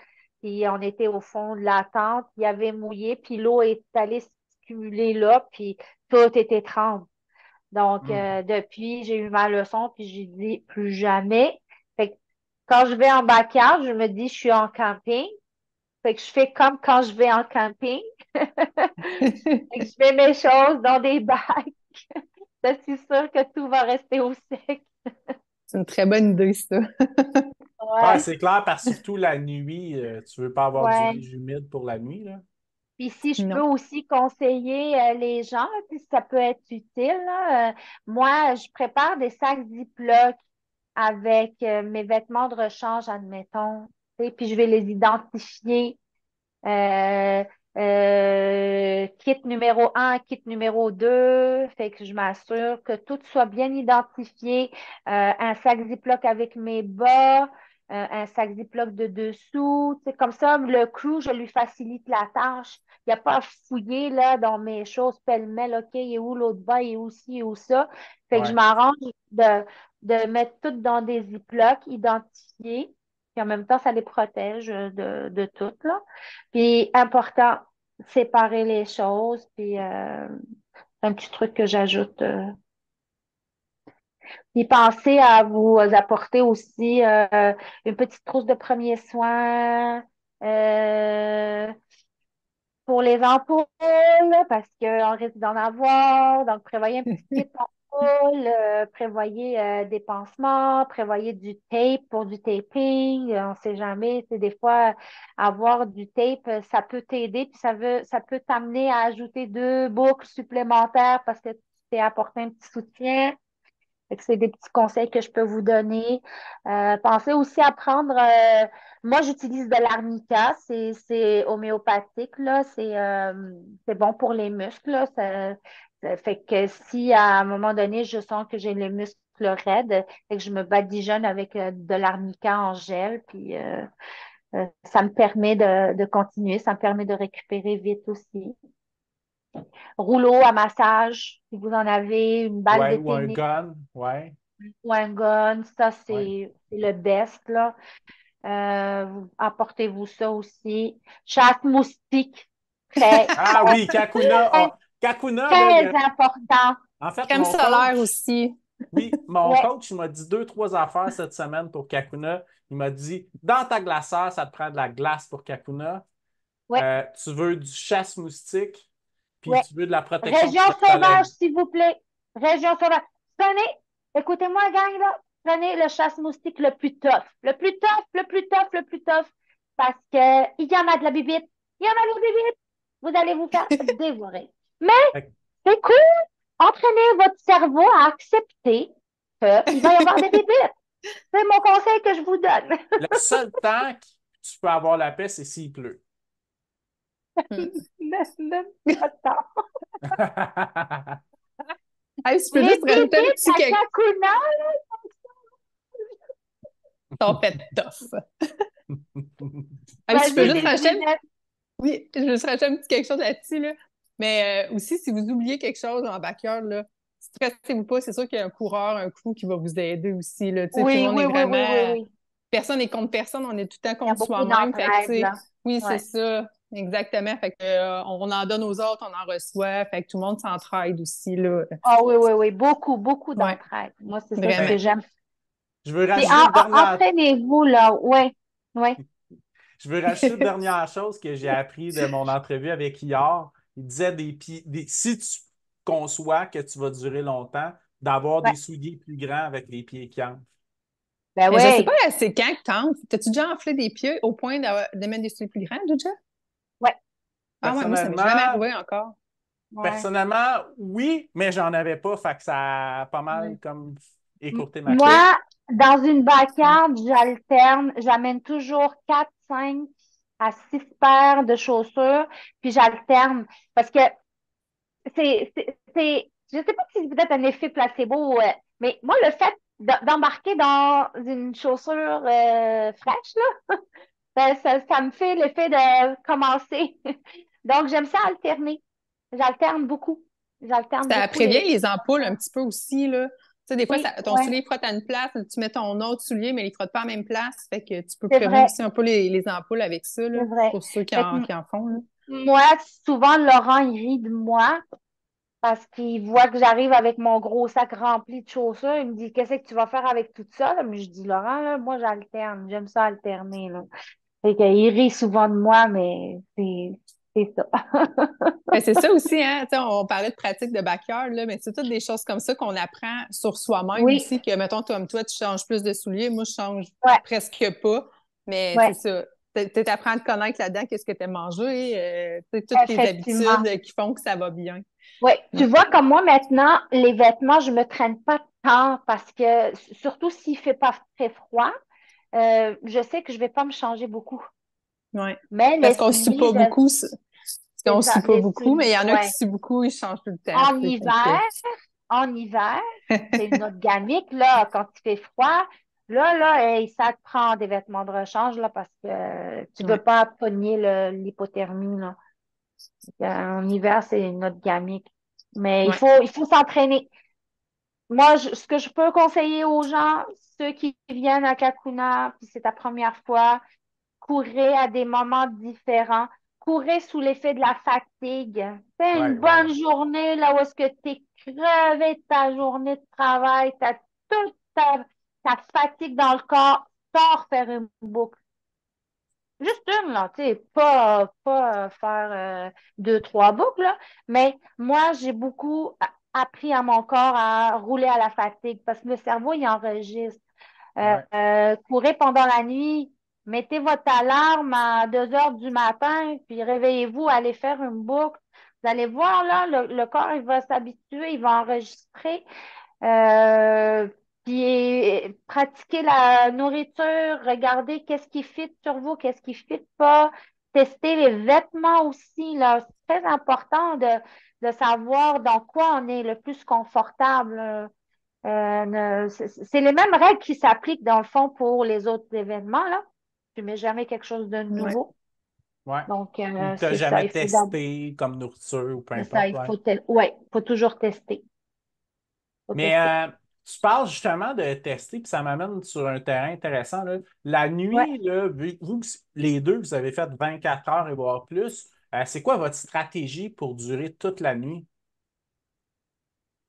puis on était au fond de la tente, il y avait mouillé, puis l'eau est allée se cumuler là, puis tout était tremble. Donc, Hmm. depuis, j'ai eu ma leçon, puis j'ai dit plus jamais. Fait que quand je vais en backyard, je me dis je suis en camping. Fait que je fais comme quand je vais en camping. Fait que je mets mes choses dans des bacs. Je suis sûre que tout va rester au sec. C'est une très bonne idée, ça. Ouais, Ouais, c'est clair, parce que surtout la nuit, tu veux pas avoir du ouais. linge humide pour la nuit, là. Puis si je peux Non. aussi conseiller les gens, puis si ça peut être utile, là, moi, je prépare des sacs Ziploc avec mes vêtements de rechange, admettons. Tu sais, puis je vais les identifier. Euh, Kit numéro un, kit numéro 2. Fait que je m'assure que tout soit bien identifié. Un sac Ziploc avec mes bas, un sac Ziploc de dessous. Tu sais, comme ça, le crew, je lui facilite la tâche. Il n'y a pas à fouiller là, dans mes choses pêle-mêle. OK, il est où l'autre bas, il est où ci, il est où ça. Fait que je Ouais. m'arrange de mettre tout dans des Ziplocs identifiés. Puis en même temps, ça les protège de tout, là. Puis important, séparer les choses. Puis un petit truc que j'ajoute. Puis pensez à vous apporter aussi une petite trousse de premiers soins pour les ampoules, parce qu'on risque d'en avoir. Donc, prévoyez un petit kit ampoule, prévoyez des pansements, prévoyez du tape pour du taping. On ne sait jamais. C'est des fois, avoir du tape, ça peut t'aider, puis ça peut t'amener à ajouter 2 boucles supplémentaires parce que tu t'es apporté un petit soutien. Fait que c'est des petits conseils que je peux vous donner. Pensez aussi à prendre, moi j'utilise de l'arnica, c'est homéopathique, là, c'est bon pour les muscles, là. Ça fait que si à un moment donné je sens que j'ai les muscles raides, fait que je me badigeonne avec de l'arnica en gel, puis ça me permet de continuer, ça me permet de récupérer vite aussi. Rouleau à massage, si vous en avez, une balle de Ouais, ou un tennis gun. Ouais, ou un gun, ça ouais. c'est le best, là. Apportez-vous ça aussi. Chasse moustique, très, Ah oui, Kakuna. très, Kakuna, là, très important. en fait, Crème mon solaire coach, aussi. oui, mon Ouais, coach, il m'a dit deux, trois affaires cette semaine pour Kakuna. Il m'a dit, dans ta glaceur, ça te prend de la glace pour Kakuna. ouais, Tu veux du chasse-moustique, puis ouais. tu veux de la protection Région contre le sauvage, soleil. s'il vous plaît. Région sauvage. Prenez, écoutez-moi, gang, là. Prenez le chasse-moustique le plus tough. Le plus tough, le plus tough, le plus tough. Parce que il y en a de la bibite. Il y en a de la bibite. Vous allez vous faire dévorer. Mais Fait que c'est cool. Entraînez votre cerveau à accepter qu'il va y avoir des bibites. C'est mon conseil que je vous donne. le seul temps que tu peux avoir la paix, c'est s'il pleut. Hmm. Même pas de temps. Hey, je peux Les juste rajouter un bibites petit à quelque Kakuna, chose fait tough. Hey, je peux vas-y, juste rajouter Desinette. oui, je vais juste rajouter un petit quelque chose là-dessus, là. Mais aussi, si vous oubliez quelque chose en backyard, là, stressez-vous pas. C'est sûr qu'il y a un coureur, un crew qui va vous aider aussi, là. Tu sais, tout le Oui, monde oui, est oui, oui, oui, vraiment... oui. Personne n'est contre personne, on est tout le temps Il y a contre beaucoup soi-même. Fait que, tu d'entraide, sais, là. oui, c'est Ouais. ça. Exactement. Fait que, on en donne aux autres, on en reçoit. Fait que tout le monde s'entraide aussi, là. Ah oui, oui, oui. Beaucoup, beaucoup Ouais, d'entraide. Moi, c'est ça ce vraiment. que Ben, j'aime. je veux Puis rajouter une dernière entraînez-vous, là. Oui, oui. Je veux rajouter une dernière chose que j'ai appris de mon entrevue avec Ior. Il disait si tu conçois que tu vas durer longtemps, d'avoir Ouais. des souliers plus grands avec les pieds qui enflent. Ben Mais je sais pas, oui. c'est quand que t'enfles. T'as-tu déjà enflé des pieds au point de mettre des souliers plus grands, déjà? Ouais. Ah ouais, moi, ça m'est jamais Personnellement, arrivé encore. Ouais. personnellement, oui, mais j'en avais pas, fait que ça a pas Ouais. mal comme écourté ma OK. course. Moi, dans une backyard, j'alterne. J'amène toujours 4, 5 à 6 paires de chaussures, puis j'alterne. Parce que je sais pas si c'est peut-être un effet placebo, mais moi, le fait d'embarquer dans une chaussure fraîche, là, ça me fait l'effet de commencer. Donc, j'aime ça alterner. J'alterne beaucoup. J'alterne Ça beaucoup prévient les. les ampoules un petit peu aussi, là. Tu sais, des fois, Oui, ton ouais, soulier frotte à une place, tu mets ton autre soulier, mais il ne frotte pas à la même place. Fait que tu peux c'est prévenir vrai, aussi un peu les ampoules avec ça, là, c'est vrai. pour ceux Fait que qui en font, là. moi, souvent, Laurent, il rit de moi parce qu'il voit que j'arrive avec mon gros sac rempli de chaussures. Il me dit, qu'est-ce que tu vas faire avec tout ça? Là? Mais je dis, Laurent, là, moi, j'alterne. J'aime ça alterner, là. Fait qu'il rit souvent de moi, mais c'est c'est ça. Ben, c'est ça aussi, hein? Tu sais, on parlait de pratique de backyard, là, mais c'est toutes des choses comme ça qu'on apprend sur soi-même Oui, aussi, que, mettons, toi, tu changes plus de souliers, moi, je change ouais, presque pas. Mais c'est ouais, ça. Tu apprends à te connaître là-dedans, qu'est-ce que tu aimes manger, tu sais, toutes tes effectivement. habitudes qui font que ça va bien. Oui, Mm. tu vois, comme moi maintenant, les vêtements, je me traîne pas tant parce que, surtout s'il fait pas très froid, je sais que je vais pas me changer beaucoup. Ouais. Mais les Parce qu'on sue souliers, pas beaucoup, parce c'est qu'on ça, sue pas les beaucoup, mais il souliers, y en a qui ouais. suent beaucoup, ils changent tout le temps, En tu sais, hiver, en hiver, c'est une autre gamique, là, quand il fait froid, là, hey, ça te prend des vêtements de rechange, là, parce que tu veux Ouais. pas pogner l'hypothermie, là. En hiver, c'est une autre gamique. Mais Ouais. il faut s'entraîner. Moi, ce que je peux conseiller aux gens, ceux qui viennent à Kakuna, puis c'est ta première fois, courez à des moments différents. Courez sous l'effet de la fatigue. Fais Ouais, une ouais, bonne ouais. journée là où est-ce que tu es crevé de ta journée de travail, tu as toute ta fatigue dans le corps, sors faire une boucle. Juste une, là, tu sais, pas faire deux, trois boucles, là. Mais moi, j'ai beaucoup appris à mon corps à rouler à la fatigue parce que le cerveau, il enregistre. Ouais. Courez pendant la nuit, mettez votre alarme à 2 heures du matin, puis réveillez-vous, allez faire une boucle. Vous allez voir, là, le corps, il va s'habituer, il va enregistrer. Euh, puis pratiquer la nourriture, regarder qu'est-ce qui fit sur vous, qu'est-ce qui fit pas. Tester les vêtements aussi, là. C'est très important de savoir dans quoi on est le plus confortable. C'est les mêmes règles qui s'appliquent dans le fond pour les autres événements, là. Tu mets jamais quelque chose de Ouais. nouveau. Ouais. Donc, Ou que tu n'as c'est ça. jamais testé comme nourriture ou peu C'est ça, importe, ouais. ouais, faut toujours tester. Faut Mais tester. tu parles justement de tester, puis ça m'amène sur un terrain intéressant, là. La Ouais. nuit, là, vous, les deux, vous avez fait 24 heures et voire plus. C'est quoi votre stratégie pour durer toute la nuit?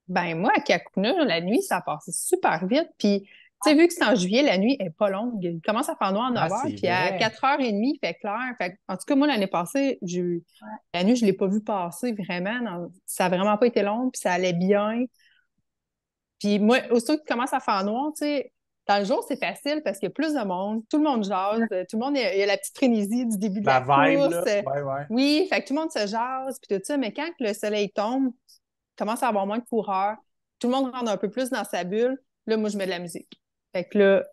Ben moi, à Kakuna, la nuit, ça passait super vite. Puis, tu sais, vu que c'est en juillet, la nuit est pas longue. Il commence à faire noir à Ah, 9 heures, c'est puis à vrai. 4h30, il fait clair. En tout cas, moi, l'année passée, la nuit, je l'ai pas vu passer vraiment. Ça a vraiment pas été long, puis ça allait bien. Puis moi, aussitôt qu'il commence à faire noir, tu sais, dans le jour, c'est facile parce qu'il y a plus de monde, tout le monde jase, tout le monde, il y a la petite frénésie du début de La la vibe, course. là. Ouais, ouais. Oui, fait que tout le monde se jase, puis tout ça. Mais quand le soleil tombe, commence à avoir moins de coureurs, tout le monde rentre un peu plus dans sa bulle. Là, moi, je mets de la musique. Fait que là,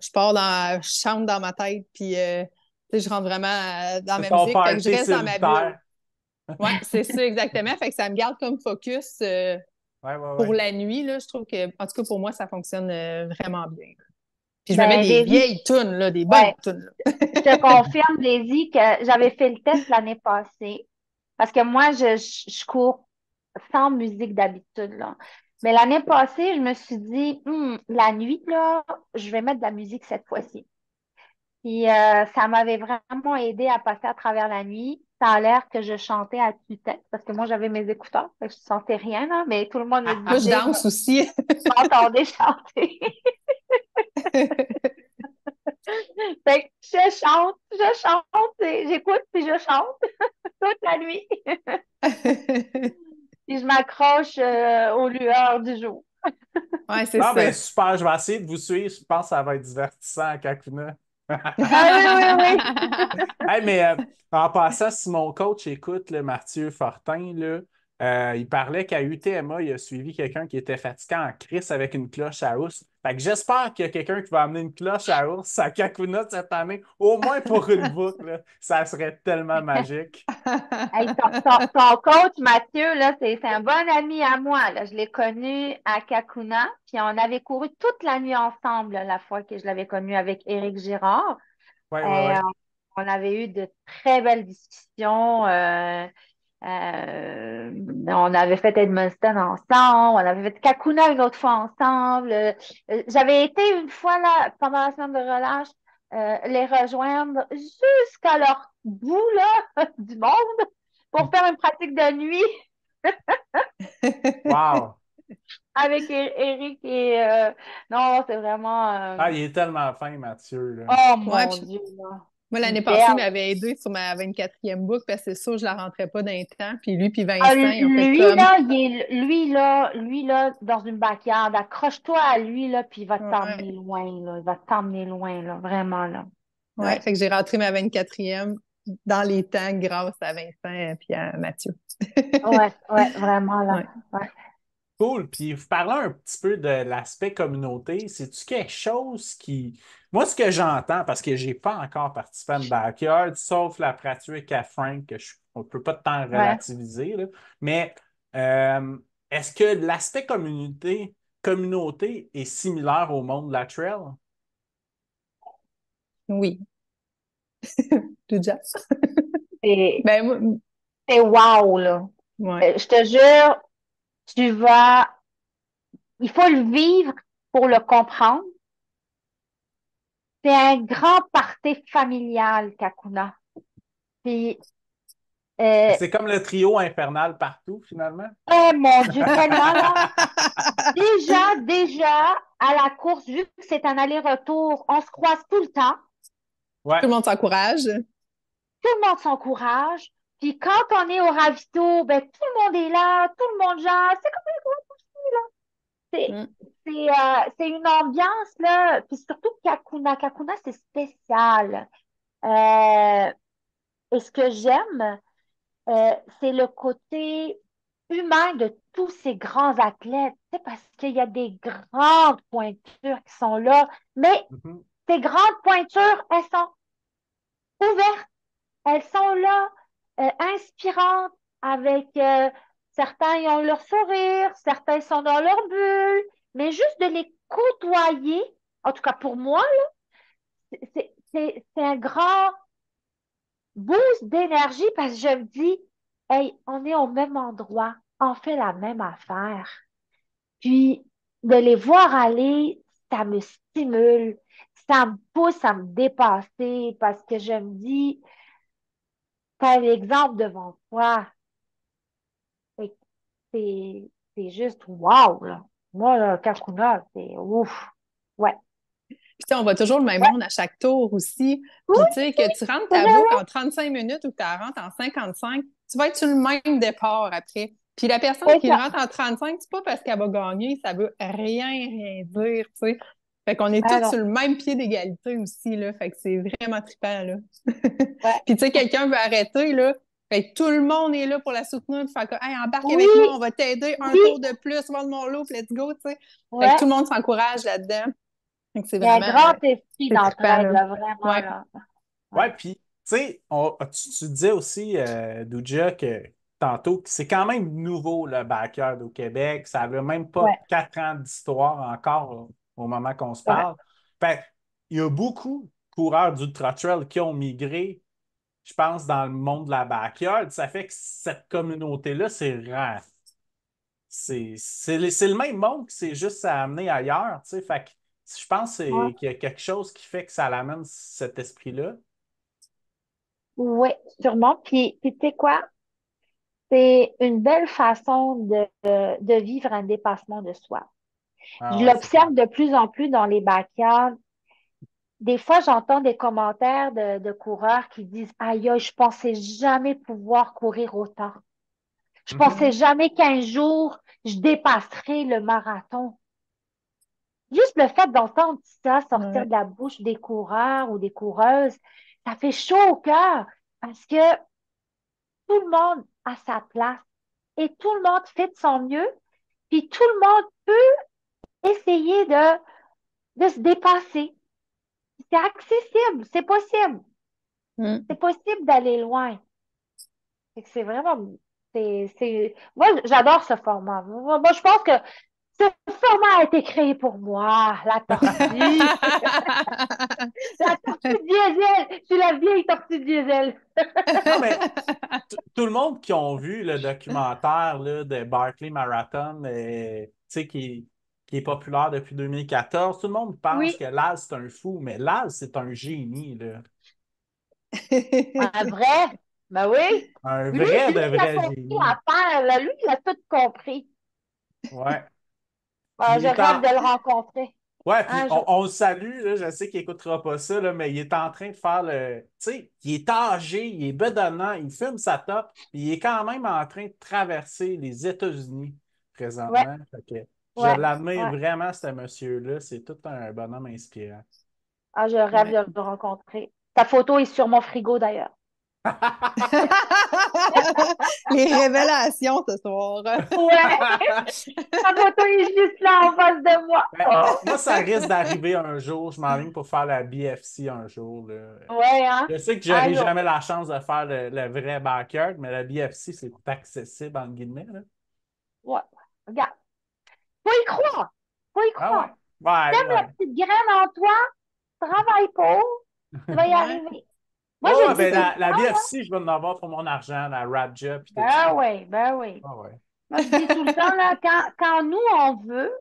je chante dans ma tête, puis tu sais, je rentre vraiment dans C'est ma ton musique. Fait que je party reste dans ma bulle. solitaire. Ouais, c'est ça exactement. Fait que ça me garde comme focus Ouais, ouais, pour ouais. la nuit. Là, je trouve que, en tout cas, pour moi, ça fonctionne vraiment bien. Puis je me mets Ben, des Daisy, vieilles tunes, là, des bonnes ouais, tunes. je te confirme, Daisy, que j'avais fait le test l'année passée parce que moi, je cours sans musique d'habitude, là. Mais l'année passée, je me suis dit, la nuit, là, je vais mettre de la musique cette fois-ci. Puis ça m'avait vraiment aidé à passer à travers la nuit. Ça a l'air que je chantais à tue-tête parce que moi, j'avais mes écouteurs, fait que je sentais rien, là, mais tout le monde me Moi, je disait que danse aussi. je m'entendais chanter. Fait que je chante, et j'écoute puis je chante toute la nuit. Puis je m'accroche aux lueurs du jour. Ouais, c'est Ah, ben ça. super, je vais essayer de vous suivre. Je pense que ça va être divertissant à Kakuna. Ah oui, oui, oui. Hey, mais en passant, si mon coach écoute, le Mathieu Fortin, là, il parlait qu'à UTMA, il a suivi quelqu'un qui était fatigué en crise avec une cloche à ours. Fait que j'espère qu'il y a quelqu'un qui va amener une cloche à ours à Kakuna cette année, au moins pour une boucle, là. Ça serait tellement magique. Hey, ton coach, Mathieu, là, c'est un bon ami à moi. Là. Je l'ai connu à Kakuna, puis on avait couru toute la nuit ensemble là, la fois que je l'avais connu avec Éric Girard. Oui, oui, Et, oui. on avait eu de très belles discussions. On avait fait Edmundston ensemble, on avait fait Kakuna une autre fois ensemble. J'avais été une fois là, pendant la semaine de relâche, les rejoindre jusqu'à leur bout là, du monde pour faire une pratique de nuit Wow! avec Eric et non, c'est vraiment Ah, il est tellement fin, Mathieu, là. oh Ouais, mon puis Dieu là. Moi, l'année passée, il Superbe. m'avait aidé sur ma 24e boucle parce que c'est sûr, je la rentrais pas d'un temps. Puis lui, puis Ah, Vincent, ils ont fait lui, comme. là, lui, là, dans une backyard, accroche-toi à lui, là, puis il va t'emmener Ouais, loin, là. Il va t'emmener loin, là, vraiment, là. ouais. Ouais, Fait que j'ai rentré ma 24e dans les temps grâce à Vincent et puis à Mathieu. ouais, vraiment, là. Ouais. Ouais. Cool. Puis vous parlez un petit peu de l'aspect communauté. C'est-tu quelque chose qui. Moi, ce que j'entends, parce que j'ai pas encore participé à une backyard, sauf la pratique à Frank, on ne peut pas tant Ouais. relativiser, là. Mais euh, est-ce que l'aspect communauté est similaire au monde de la trail? Oui. Tout déjà. C'est Ben, moi, c'est wow, là. ouais. Je te jure, tu vas. Il faut le vivre pour le comprendre. C'est un grand party familial, Kakuna. Puis, euh, C'est comme le trio infernal partout, finalement. oh mon Dieu, tellement là. Déjà, à la course, vu que c'est un aller-retour, on se croise tout le temps. Ouais. Tout le monde s'encourage. Tout le monde s'encourage. Puis quand on est au ravito, ben, tout le monde est là, tout le monde jase. C'est comme un gros souci, là. C'est, Mm. c'est une ambiance, là. Puis surtout Kakuna. Kakuna, c'est spécial. Euh, et ce que j'aime, c'est le côté humain de tous ces grands athlètes. C'est parce qu'il y a des grandes pointures qui sont là. Mais Mhm. ces grandes pointures, elles sont ouvertes. Elles sont là, inspirantes, avec certains, ils ont leur sourire, certains sont dans leur bulle, mais juste de les côtoyer, en tout cas pour moi, c'est un grand boost d'énergie parce que je me dis, hey, on est au même endroit, on fait la même affaire. Puis de les voir aller, ça me stimule, ça me pousse à me dépasser parce que je me dis, t'as l'exemple devant toi. Fait que c'est juste wow, là. Moi, là, Kakuna, c'est ouf. Ouais. Puis, tu sais, on voit toujours le même monde à chaque tour aussi. Oui, Puis, tu sais, que tu rentres c'est ta vrai. boucle en 35 minutes ou que tu la rentres en 55, tu vas être sur le même départ après. Puis, la personne C'est qui le ça. rentre en 35, c'est pas parce qu'elle va gagner, ça veut rien dire, tu sais. Fait qu'on est tous sur Alors, le même pied d'égalité aussi, là. Fait que c'est vraiment trippant, là. ouais. Puis, tu sais, quelqu'un veut arrêter, là. Fait que tout le monde est là pour la soutenir, puis faire comme, hey, embarque avec moi, on Oui, va t'aider un tour oui, de plus, vendre mon lot, puis let's go, tu sais. Fait que tout ouais. le monde s'encourage là-dedans. Fait que c'est Il y a un vraiment, grand esprit c'est trippant, d'entraide, là. là, vraiment, Ouais. là. Ouais. Ouais, puis, tu sais, tu disais aussi, Douja, que tantôt, que c'est quand même nouveau le backyard au Québec. Ça n'avait même pas Ouais, 4 ans d'histoire encore au moment qu'on se ouais. parle. Fait il y a beaucoup de coureurs d'Ultra Trail qui ont migré, je pense, dans le monde de la backyard. Ça fait que cette communauté-là, c'est rare. C'est le même monde qui s'est juste amené ailleurs, tu sais. Fait que je pense Ouais. qu'il y a quelque chose qui fait que ça l'amène cet esprit-là. Ouais, sûrement. Puis tu sais quoi? C'est une belle façon de vivre un dépassement de soi. Je Ah ouais, c'est clair. l'observe de plus en plus dans les backyards. Des fois, j'entends des commentaires de coureurs qui disent, aïe, aïe, je pensais jamais pouvoir courir autant. Je pensais Mhm. jamais qu'un jour, je dépasserais le marathon. Juste le fait d'entendre ça sortir Ouais. de la bouche des coureurs ou des coureuses, ça fait chaud au cœur parce que tout le monde a sa place et tout le monde fait de son mieux, puis tout le monde peut essayer de se dépasser. C'est accessible, c'est possible. Mm. C'est possible d'aller loin. Fait que c'est vraiment, moi, j'adore ce format. Moi, je pense que ce format a été créé pour moi, la tortue. La tortue diesel. Je suis la vieille tortue diesel. Non, mais tout le monde qui ont vu le documentaire là, de Barkley Marathon, tu sais, qui est populaire depuis 2014, tout le monde pense Oui, que Laz, c'est un fou, mais Laz, c'est un génie, là. un vrai. Ben oui. Un Lui, vrai lui, de il a vrai compris génie. l'affaire, là. Lui, il a tout compris. Ouais. Puis Je rêve de le rencontrer. Ouais, puis Un jour. on le salue, là, je sais qu'il n'écoutera pas ça, là, mais il est en train de faire le. Tu sais, il est âgé, il est bedonnant, il fume sa top, puis il est quand même en train de traverser les États-Unis Ouais, présentement. Fait que je ouais, l'admire ouais. vraiment, ce monsieur-là. C'est tout un bonhomme inspirant. Ah, je rêve Ouais. de le rencontrer. Ta photo est sur mon frigo d'ailleurs. Les révélations ce soir. Ouais, ta photo est juste là en face de moi. Ben, Oh. moi, ça risque d'arriver un jour. Je m'enligne pour faire la BFC un jour, là. Ouais, hein? Je sais que Un j'aurai jour. jamais la chance de faire le vrai backyard, mais la BFC, c'est accessible, entre guillemets, là. Ouais. Regarde. Faut y croire. Faut y Ah ouais. croire. Ouais, T'aimes la ouais. petite graine en toi, travaille pour, tu vas y Ouais. arriver. Moi, Ouais, je ouais, dis ben tout le la temps, BFC, je vais en avoir pour mon argent, la Rap Job et tout ça. ben oui, ben oui. Ah ouais. Moi, je dis tout le temps, là, quand nous, on veut,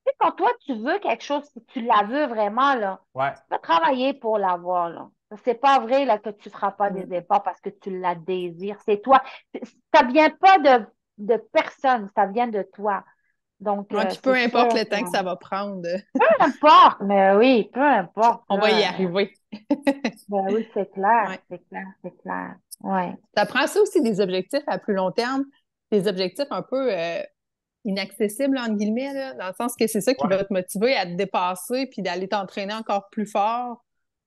tu sais, quand toi, tu veux quelque chose, si tu la veux vraiment, là, Ouais. tu vas travailler pour l'avoir, là. C'est pas vrai, là, que tu feras pas Mm. des efforts parce que tu la désires. C'est toi. Ça vient pas de personne, ça vient de toi. Donc, Ouais, puis peu c'est importe sûr le que, temps que ça va prendre, peu importe, mais oui, peu importe, on va y là. arriver. Ben oui, c'est clair, Ouais. c'est clair, c'est clair. Ouais. Ça prend ça aussi des objectifs à plus long terme, des objectifs un peu inaccessibles, entre guillemets, là, dans le sens que c'est ça qui Ouais. va te motiver à te dépasser puis d'aller t'entraîner encore plus fort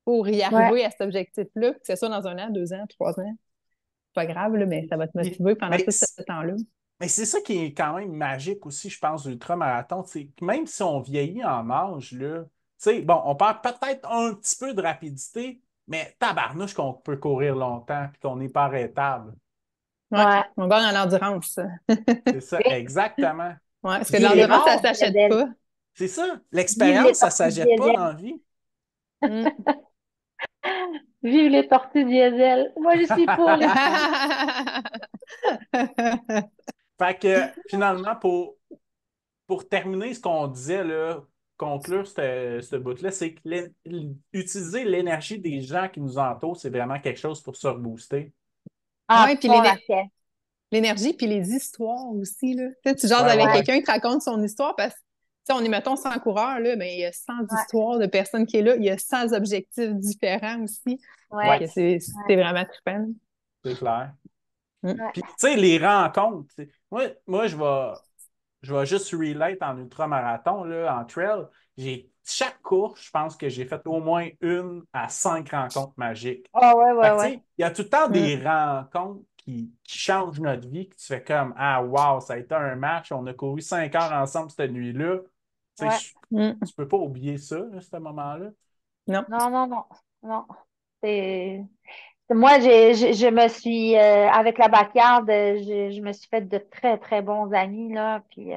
pour y Ouais. arriver à cet objectif-là, que ce soit dans 1 an, 2 ans, 3 ans. C'est pas grave, là, mais ça va te Puis- motiver pendant Mais, tout ce temps-là. mais c'est ça qui est quand même magique aussi, je pense, de l'ultramarathon. Tu sais, même si on vieillit en âge, là, tu sais, bon, on perd peut-être un petit peu de rapidité, mais tabarnouche qu'on peut courir longtemps et qu'on n'est pas arrêtable. Ouais, Ouais. on gagne en endurance. C'est ça, Oui. exactement. Ouais, parce que Puis il Vive est les l'endurance, ça rare. tortues s'achète diesel. pas. C'est ça. Vive les L'expérience, ça ne tortues s'achète pas dans diesel. la vie. Mm. Vive les tortues diesel. Moi, je suis pour les. Fait que finalement, pour terminer ce qu'on disait, là, conclure ce bout-là, c'est que utiliser l'énergie des gens qui nous entourent, c'est vraiment quelque chose pour se rebooster. À Ouais, puis fond la caisse. l'énergie, puis les histoires aussi, là. Tu sais, tu jases Ouais, ouais, avec Ouais, ouais. quelqu'un, il te raconte son histoire parce que, tu sais, on est, mettons, 100 coureurs, là, mais il y a 100 ouais, histoires de personnes qui sont là. Il y a 100 objectifs différents aussi. Fait ouais, Ouais, que c'est vraiment trippant. c'est clair. Mm. ouais. Puis, tu sais, les rencontres, tu sais, moi je vais juste relate en ultramarathon, là, en trail. Chaque course, je pense que j'ai fait au moins 1 à 5 rencontres magiques. Oh, ouais, Fait ouais, que, tu ouais. sais, il y a tout le temps Mm. des rencontres qui changent notre vie, que tu fais comme, ah, wow, ça a été un match, on a couru 5 heures ensemble cette nuit-là. Tu Ouais. sais, Mm. tu peux pas oublier ça, là, ce moment-là. Non. Non, non, non, non. C'est. Moi, je me suis, avec la backyard, je me suis fait de très, très bons amis, là. Puis,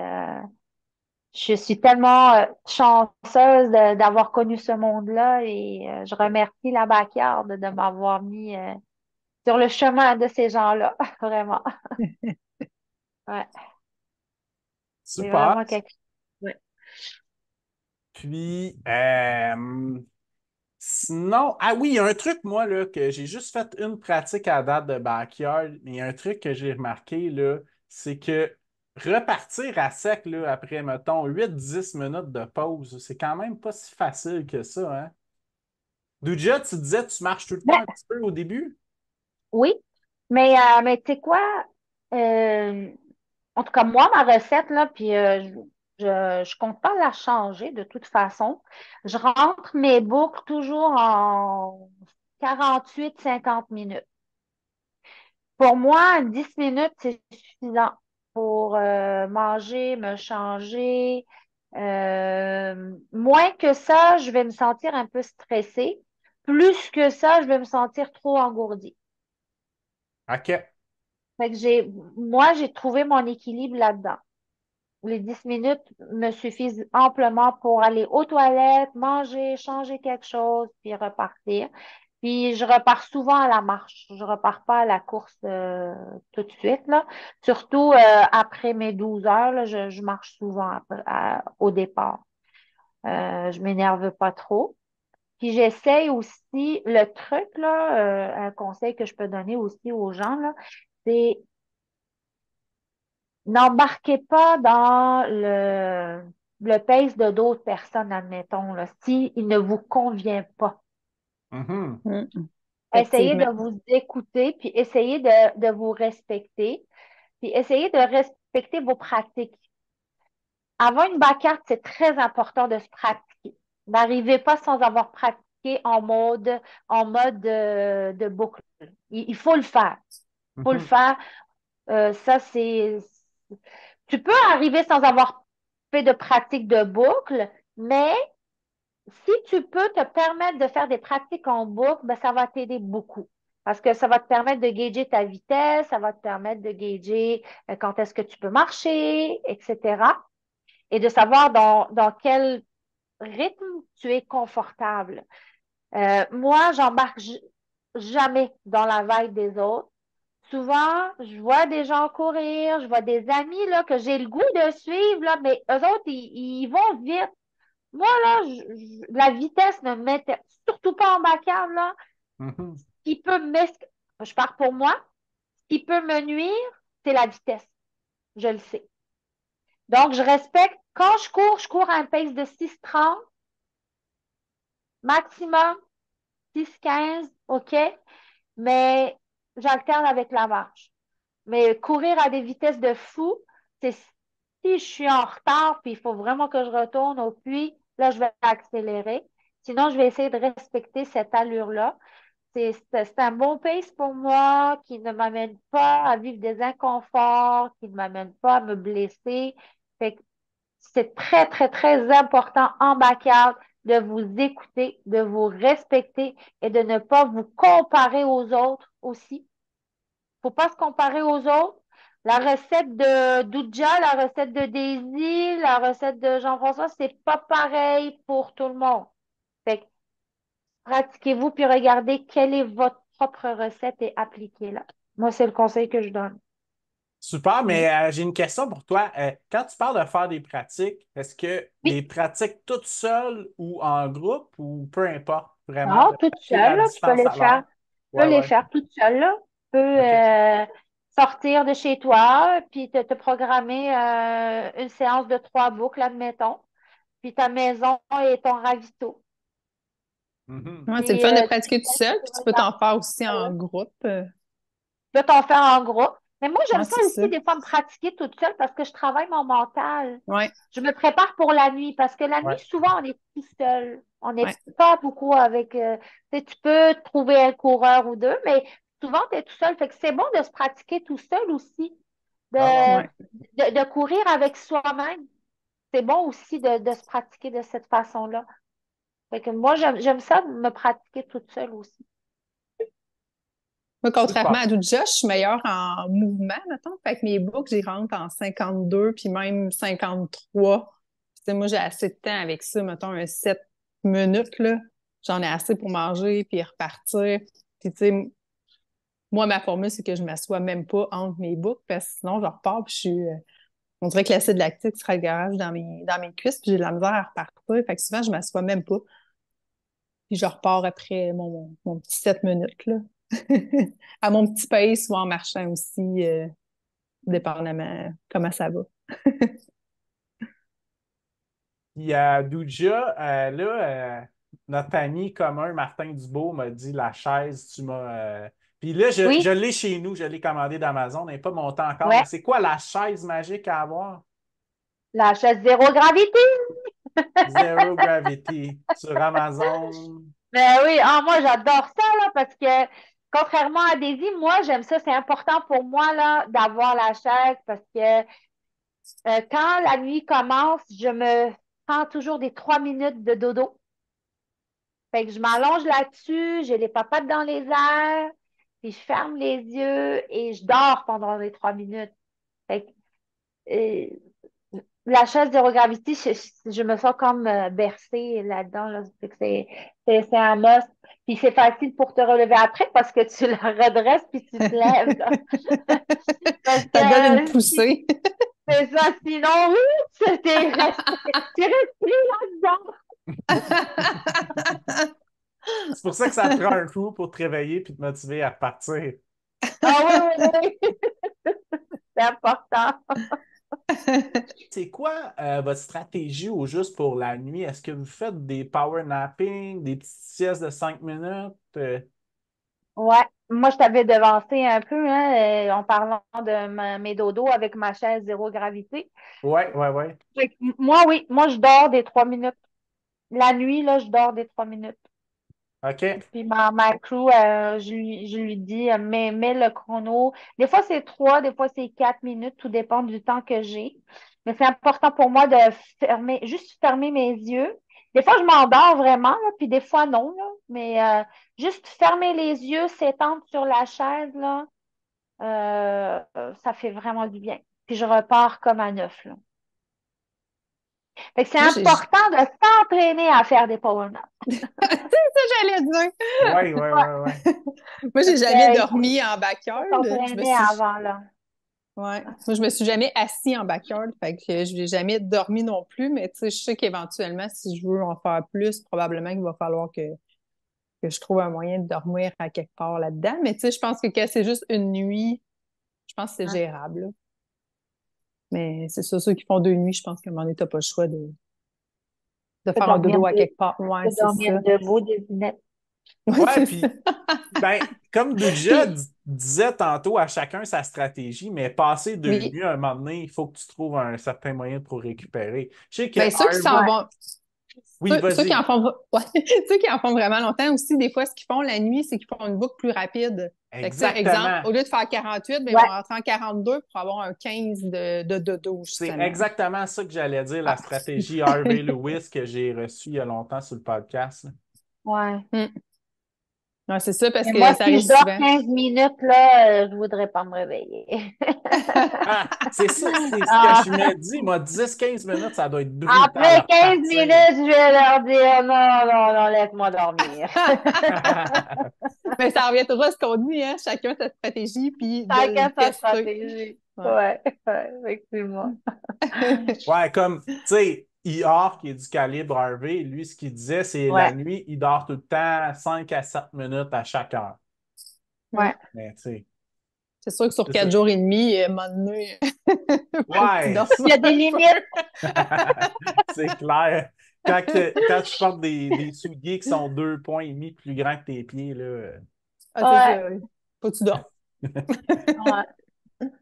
je suis tellement chanceuse d'avoir connu ce monde-là et je remercie la backyard de m'avoir mis sur le chemin de ces gens-là. Vraiment. Ouais. C'est Super. vraiment quelque chose. Ouais. Puis, sinon, ah oui, il y a un truc, moi, là, que j'ai juste fait une pratique à date de backyard, mais il y a un truc que j'ai remarqué, là, c'est que repartir à sec, là, après, mettons, 8 10 minutes de pause, c'est quand même pas si facile que ça, hein? Douja, tu disais, tu marches tout le temps Ben, un petit peu au début? oui, mais tu sais quoi? Euh, En tout cas, moi, ma recette, là, puis je compte pas la changer de toute façon. Je rentre mes boucles toujours en 48 50 minutes. Pour moi, 10 minutes, c'est suffisant pour manger, me changer. Moins que ça, je vais me sentir un peu stressée. Plus que ça, je vais me sentir trop engourdie. OK. Fait que moi, j'ai trouvé mon équilibre là-dedans. Les 10 minutes me suffisent amplement pour aller aux toilettes, manger, changer quelque chose, puis repartir. Puis je repars souvent à la marche. Je repars pas à la course tout de suite, là. Surtout après mes 12 heures, là, je marche souvent au départ. Je m'énerve pas trop. Puis j'essaye aussi, le truc, là, un conseil que je peux donner aussi aux gens, là, c'est n'embarquez pas dans le le pace de d'autres personnes, admettons, là, s'il ne vous convient pas. Mhm. Essayez de Effectivement. vous écouter, puis essayez de vous respecter, puis essayez de respecter vos pratiques. Avant une backyard, c'est très important de se pratiquer. N'arrivez pas sans avoir pratiqué en mode de boucle. Il faut le faire. Il faut le Mhm. faire. Ça, c'est. Tu peux arriver sans avoir fait de pratique de boucle, mais si tu peux te permettre de faire des pratiques en boucle, ben, ça va t'aider beaucoup. Parce que ça va te permettre de gager ta vitesse, ça va te permettre de gager quand est-ce que tu peux marcher, etc. Et de savoir dans quel rythme tu es confortable. Moi, j'embarque jamais dans la vague des autres. Souvent, je vois des gens courir, je vois des amis là, que j'ai le goût de suivre, là, mais eux autres, ils vont vite. Moi, là, la vitesse ne m'intéresse surtout pas en backyard, là. Mhm. Ce qui peut je pars pour moi, ce qui peut me nuire, c'est la vitesse. Je le sais. Donc, je respecte. Quand je cours à un pace de 6,30 maximum, 6,15, OK? Mais j'alterne avec la marche. Mais courir à des vitesses de fou, c'est si je suis en retard, puis il faut vraiment que je retourne au puits, là, je vais accélérer. Sinon, je vais essayer de respecter cette allure-là. C'est un bon pace pour moi qui ne m'amène pas à vivre des inconforts, qui ne m'amène pas à me blesser. Fait que c'est très, très, très important en backyard de vous écouter, de vous respecter et de ne pas vous comparer aux autres aussi. Faut pas se comparer aux autres. La recette de Douja, la recette de Daisy, la recette de Jean-François, c'est pas pareil pour tout le monde. Fait que pratiquez-vous puis regardez quelle est votre propre recette et appliquez-la. Moi, c'est le conseil que je donne. Super, Mm. mais j'ai une question pour toi. Quand tu parles de faire des pratiques, est-ce que les Oui, pratiques toutes seules ou en groupe ou peu importe, vraiment, non, de toute pratiquer seule, à là, tu peux distance les à faire. l'heure? Tu peux Ouais, les ouais. faire toute seule, là. Tu peux OK. sortir de chez toi, puis te programmer une séance de 3 boucles, admettons. Puis ta maison et ton ravito. Mhm. Ouais, c'est le Puis fun de tu pratiquer tout laisses, seul, tu puis tu peux regardes. t'en faire aussi Ouais, en ouais. groupe. Tu peux t'en faire en groupe. Mais moi, j'aime Ouais, ça c'est ça. aussi, des fois, me pratiquer toute seule parce que je travaille mon mental. Ouais, Je me prépare pour la nuit parce que la nuit, Ouais. souvent, on est tout seul. On n'est ouais, pas beaucoup avec. Tu sais, tu peux trouver un coureur ou deux, mais souvent, tu es tout seul. Fait que c'est bon de se pratiquer tout seul aussi, Ah ouais. de, ouais. de courir avec soi-même. C'est bon aussi de se pratiquer de cette façon-là. Fait que moi, j'aime ça, me pratiquer toute seule aussi. Moi, contrairement Super. à Doudja, je suis meilleure en mouvement, mettons. Fait que mes boucles, j'y rentre en 52 puis même 53. Tu sais, moi, j'ai assez de temps avec ça, mettons, un 7 minutes, là. J'en ai assez pour manger puis repartir. Puis, tu sais, moi, ma formule, c'est que je m'assois même pas entre mes boucles parce que sinon, je repars puis je suis... on dirait que l'acide lactique sera le garage dans mes cuisses puis j'ai de la misère à repartir. Fait que souvent, je m'assois même pas. Puis je repars après mon petit 7 minutes, là. À mon petit pace ou en marchant aussi, dépendamment comment ça va. Puis Douja, notre ami commun, Martin Dubois, m'a dit la chaise, tu m'as. Puis là, je Oui, l'ai chez nous, je l'ai commandé d'Amazon, elle n'est pas montée encore, mais ouais. c'est quoi la chaise magique à avoir? La chaise zéro gravité. Zero Gravity sur Amazon. Ben oui, moi j'adore ça là parce que contrairement à Daisy, moi j'aime ça, c'est important pour moi là d'avoir la chaise parce que quand la nuit commence, je me prends toujours des 3 minutes de dodo. Fait que je m'allonge là-dessus, j'ai les papates dans les airs, puis je ferme les yeux et je dors pendant les 3 minutes. Fait que, la chaise zéro-gravité, je me sens comme bercée là-dedans. Là. Fait que c'est un must. Puis c'est facile pour te relever après parce que tu la redresses puis tu te lèves. Là. Parce Ça donne une que poussée. c'est ça. Sinon, oui, tu restes pris là-dedans. C'est pour ça que ça te prend un coup pour te réveiller puis te motiver à partir. Ah oui, oui, oui. C'est important. C'est quoi votre stratégie au juste pour la nuit? Est-ce que vous faites des power napping, des petites siestes de 5 minutes? Ouais, moi je t'avais devancé un peu hein, en parlant de mes dodos avec ma chaise zéro gravité. Ouais, ouais, ouais. Fait que moi, oui, moi je dors des 3 minutes. La nuit, là, je dors des 3 minutes. OK. Puis ma crew, je lui dis, mets le chrono. Des fois, c'est 3, des fois, c'est 4 minutes, tout dépend du temps que j'ai. Mais c'est important pour moi de juste fermer mes yeux. Des fois, je m'endors vraiment, là, puis des fois, non, là. Mais juste fermer les yeux, s'étendre sur la chaise, là, ça fait vraiment du bien. Puis je repars comme à neuf, là. Fait que c'est Moi, j'ai important de s'entraîner à faire des power naps. j'allais dire. Ouais, ouais, Ouais, ouais, ouais. Moi, j'ai parce jamais qu'il faut dormi en backyard. Je me s'entraîner suis avant, là. Ouais. Moi, je me suis jamais assis en backyard, fait que je n'ai jamais dormi non plus, mais tu sais, je sais qu'éventuellement, si je veux en faire plus, probablement qu'il va falloir que je trouve un moyen de dormir à quelque part là-dedans. Mais tu sais, je pense que quand c'est juste une nuit, je pense que c'est Hein. gérable, là. Mais c'est ça, ceux qui font 2 nuits, je pense qu'à un moment donné, t'as pas le choix de De faire un dormir, dodo à quelque part. Ouais, de c'est dormir ça. debout, des lunettes. Ouais, Ouais, c'est ça. puis, ben, comme Duja Puis, disait tantôt, à chacun sa stratégie, mais passer 2 nuits, oui. à un moment donné, il faut que tu trouves un certain moyen pour récupérer. Je sais que Ben, ceux qui s'en Ouais. vont, Oui, ceux qui en vas-y. font, ouais, ceux qui en font vraiment longtemps aussi, des fois, ce qu'ils font la nuit, c'est qu'ils font une boucle plus rapide. Fait que, tu sais, exemple, Exactement. au lieu de faire 48, ben, ils vont Ouais. rentrer en 42 pour avoir un 15 de dodo, C'est justement. exactement ça que j'allais dire, la Ah. stratégie Harvey Lewis que j'ai reçue il y a longtemps sur le podcast. Ouais. Hmm. Ouais, c'est ça, parce Mais que moi, ça si arrive je dors souvent. 15 minutes, là, je voudrais pas me réveiller. Ah, c'est ça, c'est ce que je Ah, me dis. Moi, 10-15 minutes, ça doit être brutal après à 15 repartir. minutes, je vais leur dire non, non, non, laisse-moi dormir. Mais ça revient toujours à ce qu'on dit, hein? Chacun sa stratégie, puis de le Chacun sa tester. stratégie. Ouais. Ouais, ouais, effectivement. Ouais, comme, tu sais, Ihar, qui est du calibre Harvey, lui, ce qu'il disait, c'est la Ouais, nuit, il dort tout le temps 5 à 7 minutes à chaque heure. Hmm. ouais. Mais, tu sais, C'est sûr que sur c'est ça. 4 jours et demi, à un moment donné, faut que tu Ouais, dormes Il y a des un limites. peu. c'est clair. Quand tu portes des souliers qui sont 2,5 points plus grands que tes pieds, là. Ah, c'est Ouais, ça. Faut que tu dormes. ouais.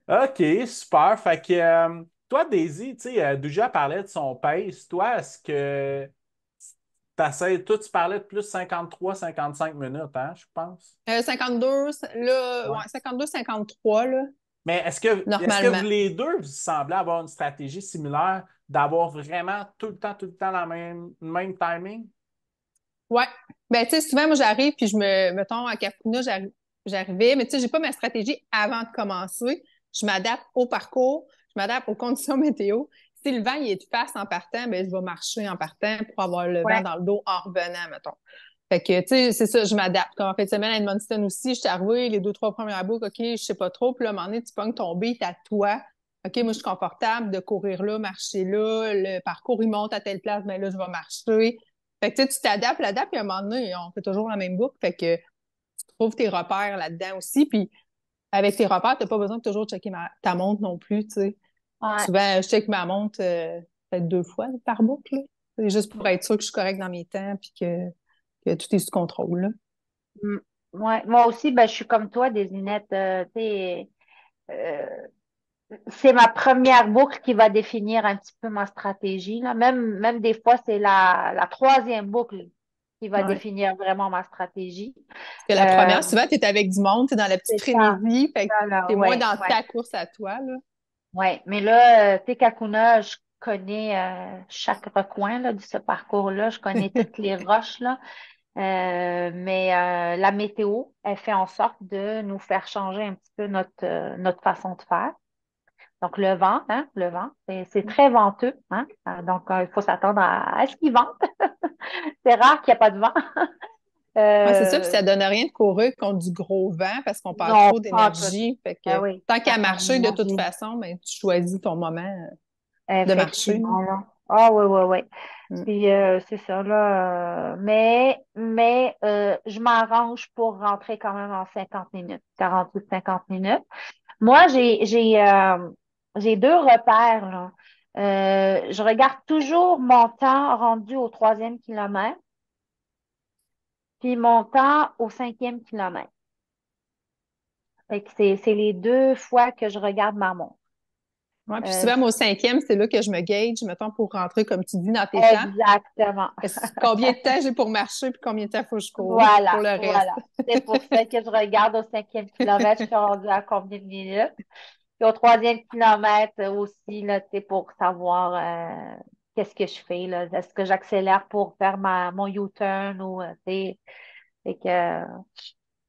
OK, super. Fait que toi, Daisy, tu sais, Douja parlait de son pace. Toi, est-ce que toi, tu parlais de plus 53-55 minutes, hein, je pense? 52, là, Ouais. ouais, 52, 53, là, Mais est-ce que vous normalement. les deux, vous semblez avoir une stratégie similaire d'avoir vraiment tout le temps, le même timing? Ouais. Ben, tu sais, souvent, moi, j'arrive, puis mettons, à Capuna, j'arrivais, mais tu sais, j'ai pas ma stratégie avant de commencer. Je m'adapte au parcours, je m'adapte aux conditions météo. Si le vent, il est de face en partant, ben, je vais marcher en partant pour avoir le vent Ouais. dans le dos en revenant, mettons. Fait que, tu sais, c'est ça, je m'adapte. Comme en fin de semaine à Edmundston aussi, je suis arrivée, les 2, 3 premières boucles, OK, je sais pas trop. Puis là, à un moment donné, tu pognes ton beat à toi. OK, moi, je suis confortable de courir là, marcher là. Le parcours, il monte à telle place, ben là, je vais marcher. Fait que, tu sais, tu t'adaptes, puis à un moment donné, on fait toujours la même boucle. Fait que tu trouves tes repères là-dedans aussi. Puis avec tes repères, t'as pas besoin de toujours checker ta montre non plus, tu sais. Ouais. Souvent, je check ma montre peut-être 2 fois par boucle, là. C'est juste pour être sûr que je suis correcte dans mes temps, puis que tout est sous contrôle, là. Mm. Ouais. Moi aussi, ben, je suis comme toi, des lunettes. Tu sais, euh, c'est ma première boucle qui va définir un petit peu ma stratégie, là. Même des fois, c'est la troisième boucle qui va Ouais. définir vraiment ma stratégie. Parce que la Euh, première, souvent, t'es avec du monde, t'es dans la petite c'est ça. frénésie, fait que Ça, là, t'es moins ouais, dans ouais, ta course à toi, là. ouais. Mais là, tu sais, Kakuna, je connais chaque recoin là, de ce parcours-là. Je connais toutes les roches, là. Mais la météo, elle fait en sorte de nous faire changer un petit peu notre façon de faire. Donc, le vent, hein, le vent, c'est très venteux, hein. Donc, il faut s'attendre à ce qu'il vente. C'est rare qu'il n'y a pas de vent. Ouais, c'est ça, puis Euh, ça donne rien de courir contre du gros vent parce qu'on perd non, trop pas en tout. d'énergie. Fait Ben que oui, tant ça qu'à prend de marcher, de toute l'énergie. façon, ben, tu choisis ton moment de marcher, là. Effectivement, là. Ah oui, oui, oui. Mm. Puis c'est ça, là. Mais je m'arrange pour rentrer quand même en 50 minutes, 48, 50 minutes. Moi, j'ai j'ai deux repères, là. Je regarde toujours mon temps rendu au 3e kilomètre, puis mon temps au 5e kilomètre. Fait que c'est les deux fois que je regarde ma montre. Ouais, puis Euh, souvent, moi, au 5e, c'est là que je me gauge, mettons, pour rentrer, comme tu dis, dans tes temps. exactement. Combien de temps j'ai pour marcher, puis combien de temps il faut que je cours pour Voilà, le reste. voilà. C'est pour ça que je regarde au 5e kilomètre, je suis rendue à combien de minutes. Puis au 3e kilomètre aussi, là, tu sais, pour savoir qu'est-ce que je fais, là. Est-ce que j'accélère pour faire mon U-turn ou, tu sais, fait que,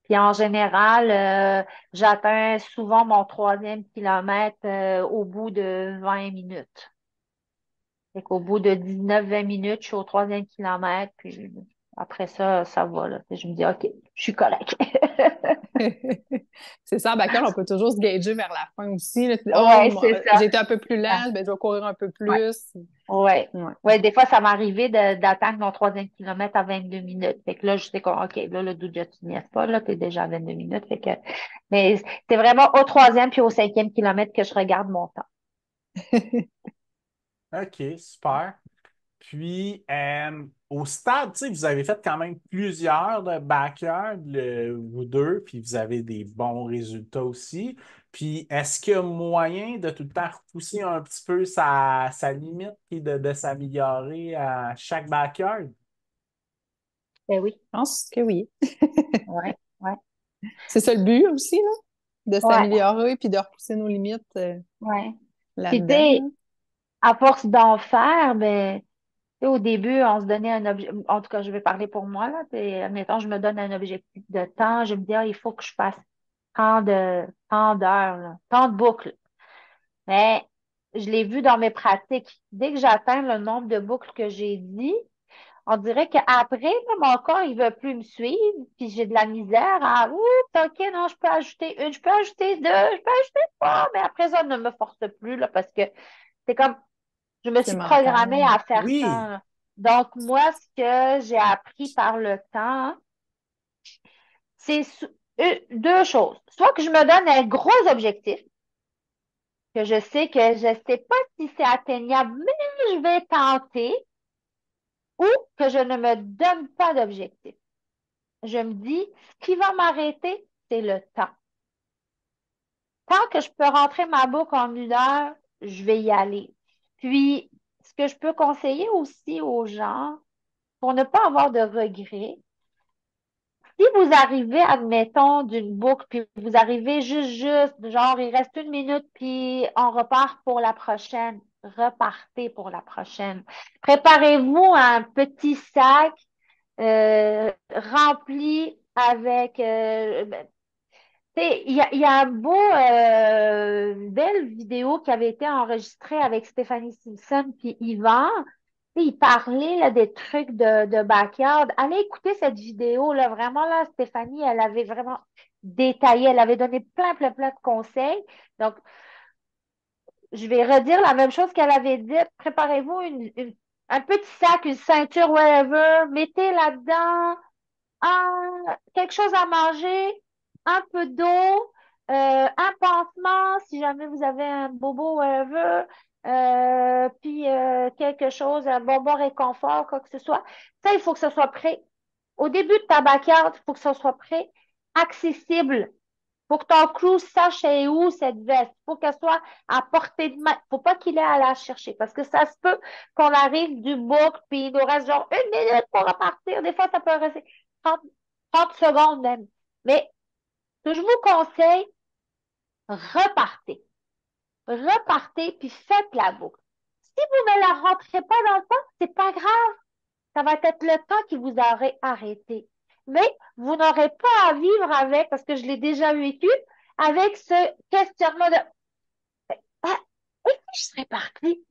puis en général, j'atteins souvent mon 3e kilomètre au bout de 20 minutes. Fait qu'au bout de 19-20 minutes, je suis au 3e kilomètre, puis après ça, ça va, là. Puis je me dis, OK, je suis correct. C'est ça, en backer, on peut toujours se gager vers la fin aussi. Là. Oh, Ouais, c'est ça. j'ai été un peu plus lent, ben, je vais courir un peu Ouais. plus. Ouais. Ouais. Ouais, des fois, ça m'arrivait d'atteindre mon 3e kilomètre à 22 minutes. Fait que là, je sais que, OK, là, le doudja, tu n'y es pas, là, t'es déjà à 22 minutes. Fait que, mais c'est vraiment au 3e puis au 5e kilomètre que je regarde mon temps. OK, super. Puis, au stade, tu sais, vous avez fait quand même plusieurs de backyard, vous deux, puis vous avez des bons résultats aussi. Puis, est-ce qu'il y a moyen de tout le temps repousser un petit peu sa limite et de s'améliorer à chaque backyard? Ben oui. Je pense que oui. Ouais, ouais, C'est ça le but aussi, là, de ouais, s'améliorer puis de repousser nos limites ouais. Puis, tu là-dedans. sais, Là. à force d'en faire, ben, tu sais, au début, on se donnait un objectif. En tout cas, je vais parler pour moi, là. Admettons, je me donne un objectif de temps. Je me dis, ah, il faut que je fasse tant d'heures, là, tant de boucles. Mais je l'ai vu dans mes pratiques. Dès que j'atteins le nombre de boucles que j'ai dit, on dirait qu'après, là, mon corps, il veut plus me suivre, puis j'ai de la misère à, ouh, OK, non, je peux ajouter une, je peux ajouter deux, je peux ajouter trois, mais après ça, ne me force plus, là, parce que c'est comme, je me C'est suis mental. programmée à faire Oui, ça, là. Donc, moi, ce que j'ai appris par le temps, c'est deux choses. Soit que je me donne un gros objectif, que je sais que je ne sais pas si c'est atteignable, mais je vais tenter, ou que je ne me donne pas d'objectif. Je me dis, ce qui va m'arrêter, c'est le temps. Tant que je peux rentrer ma boucle en 1 heure, je vais y aller. Puis, ce que je peux conseiller aussi aux gens, pour ne pas avoir de regrets, si vous arrivez, admettons, d'une boucle, puis vous arrivez juste, genre, il reste 1 minute, puis on repart pour la prochaine. Repartez pour la prochaine. Préparez-vous un petit sac rempli avec tu sais, il y a un beau, une belle vidéo qui avait été enregistrée avec Stéphanie Simpson puis Yvan. Tu sais, ils parlaient là, des trucs de backyard. Allez écouter cette vidéo, là. Vraiment, là, Stéphanie, elle avait vraiment détaillé, elle avait donné plein, plein, plein de conseils. Donc, je vais redire la même chose qu'elle avait dit. Préparez-vous un petit sac, une ceinture, whatever. Mettez là-dedans quelque chose à manger, un peu d'eau, un pansement si jamais vous avez un bobo, whatever, puis quelque chose, un bonbon réconfort, quoi que ce soit. Ça, il faut que ce soit prêt. Au début de ta backyard, il faut que ce soit prêt, accessible. Pour que ton crew sache elle est où cette veste. Il faut qu'elle soit à portée de main. Il ne faut pas qu'il ait à la chercher. Parce que ça se peut qu'on arrive du book, puis il nous reste genre 1 minute pour repartir. Des fois, ça peut rester 30 secondes même. Mais ce que je vous conseille, repartez. Repartez, puis faites la boucle. Si vous ne la rentrez pas dans le temps, c'est pas grave. Ça va être le temps qui vous aurait arrêté. Mais vous n'aurez pas à vivre avec, parce que je l'ai déjà vécu, avec ce questionnement de ah, et si je serais partie?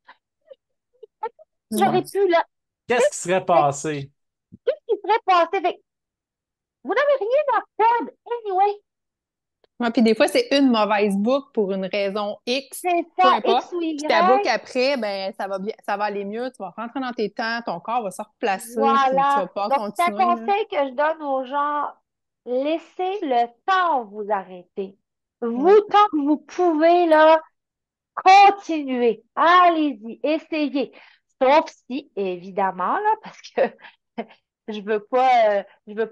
Ouais. J'aurais pu là. qu'est-ce qui serait passé? Qu'est-ce qui serait passé? Fait, vous n'avez rien à perdre anyway. Ouais, puis des fois, c'est une mauvaise boucle pour une raison X, C'est peu ça, importe. X ou Puis ta boucle Y. après, ben ça va bien, ça va aller mieux, tu vas rentrer dans tes temps, ton corps va se replacer, puis tu Voilà. vas pas Donc, c'est un continuer. Là. conseil que je donne aux gens. Laissez le temps vous arrêter. Vous, Ouais. tant que vous pouvez, là, continuez, allez-y, essayez. Sauf si, évidemment, là, parce que je veux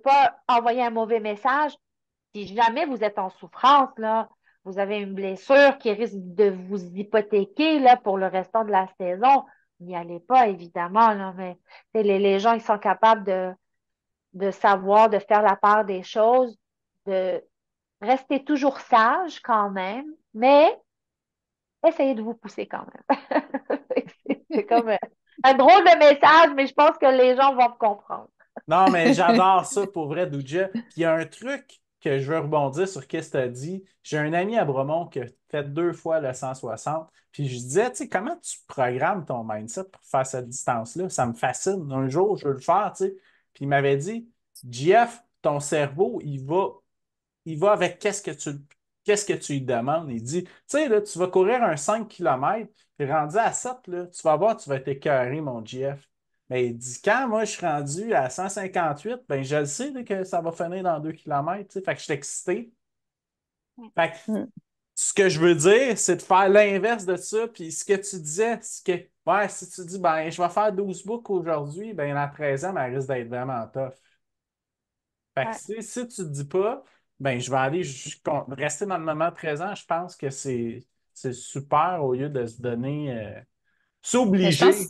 pas envoyer un mauvais message. Si jamais vous êtes en souffrance, là, vous avez une blessure qui risque de vous hypothéquer là, pour le restant de la saison, n'y allez pas, évidemment, là, mais les gens, ils sont capables de savoir, de faire la part des choses, de rester toujours sage quand même, mais essayez de vous pousser quand même. C'est comme un drôle de message, mais je pense que les gens vont me comprendre. Non, mais j'adore ça pour vrai, Douja. Puis il y a un truc que je veux rebondir sur ce que tu as dit. J'ai un ami à Bromont qui a fait 2 fois le 160. Puis je disais, tu sais, comment tu programmes ton mindset pour faire cette distance-là? Ça me fascine. Un jour, je veux le faire, tu sais. Puis il m'avait dit, Jeff, ton cerveau, il va avec qu'est-ce que tu lui demandes. Il dit, tu sais, là, tu vas courir un 5 km, puis rendu à 7, là, tu vas voir, tu vas être écœuré, mon GF. Mais il dit, quand moi je suis rendu à 158, ben je le sais là, que ça va finir dans 2 km. Tu sais. Fait que je suis excité. Fait que Mm. ce que je veux dire, c'est de faire l'inverse de ça. Puis ce que tu disais, c'est que ouais, si tu dis, ben je vais faire 12 books aujourd'hui, ben la 13e, elle risque d'être vraiment tough. Fait que Ouais. si tu te dis pas, ben je vais aller rester dans le moment présent, je pense que c'est super au lieu de se donner Mais s'obliger. je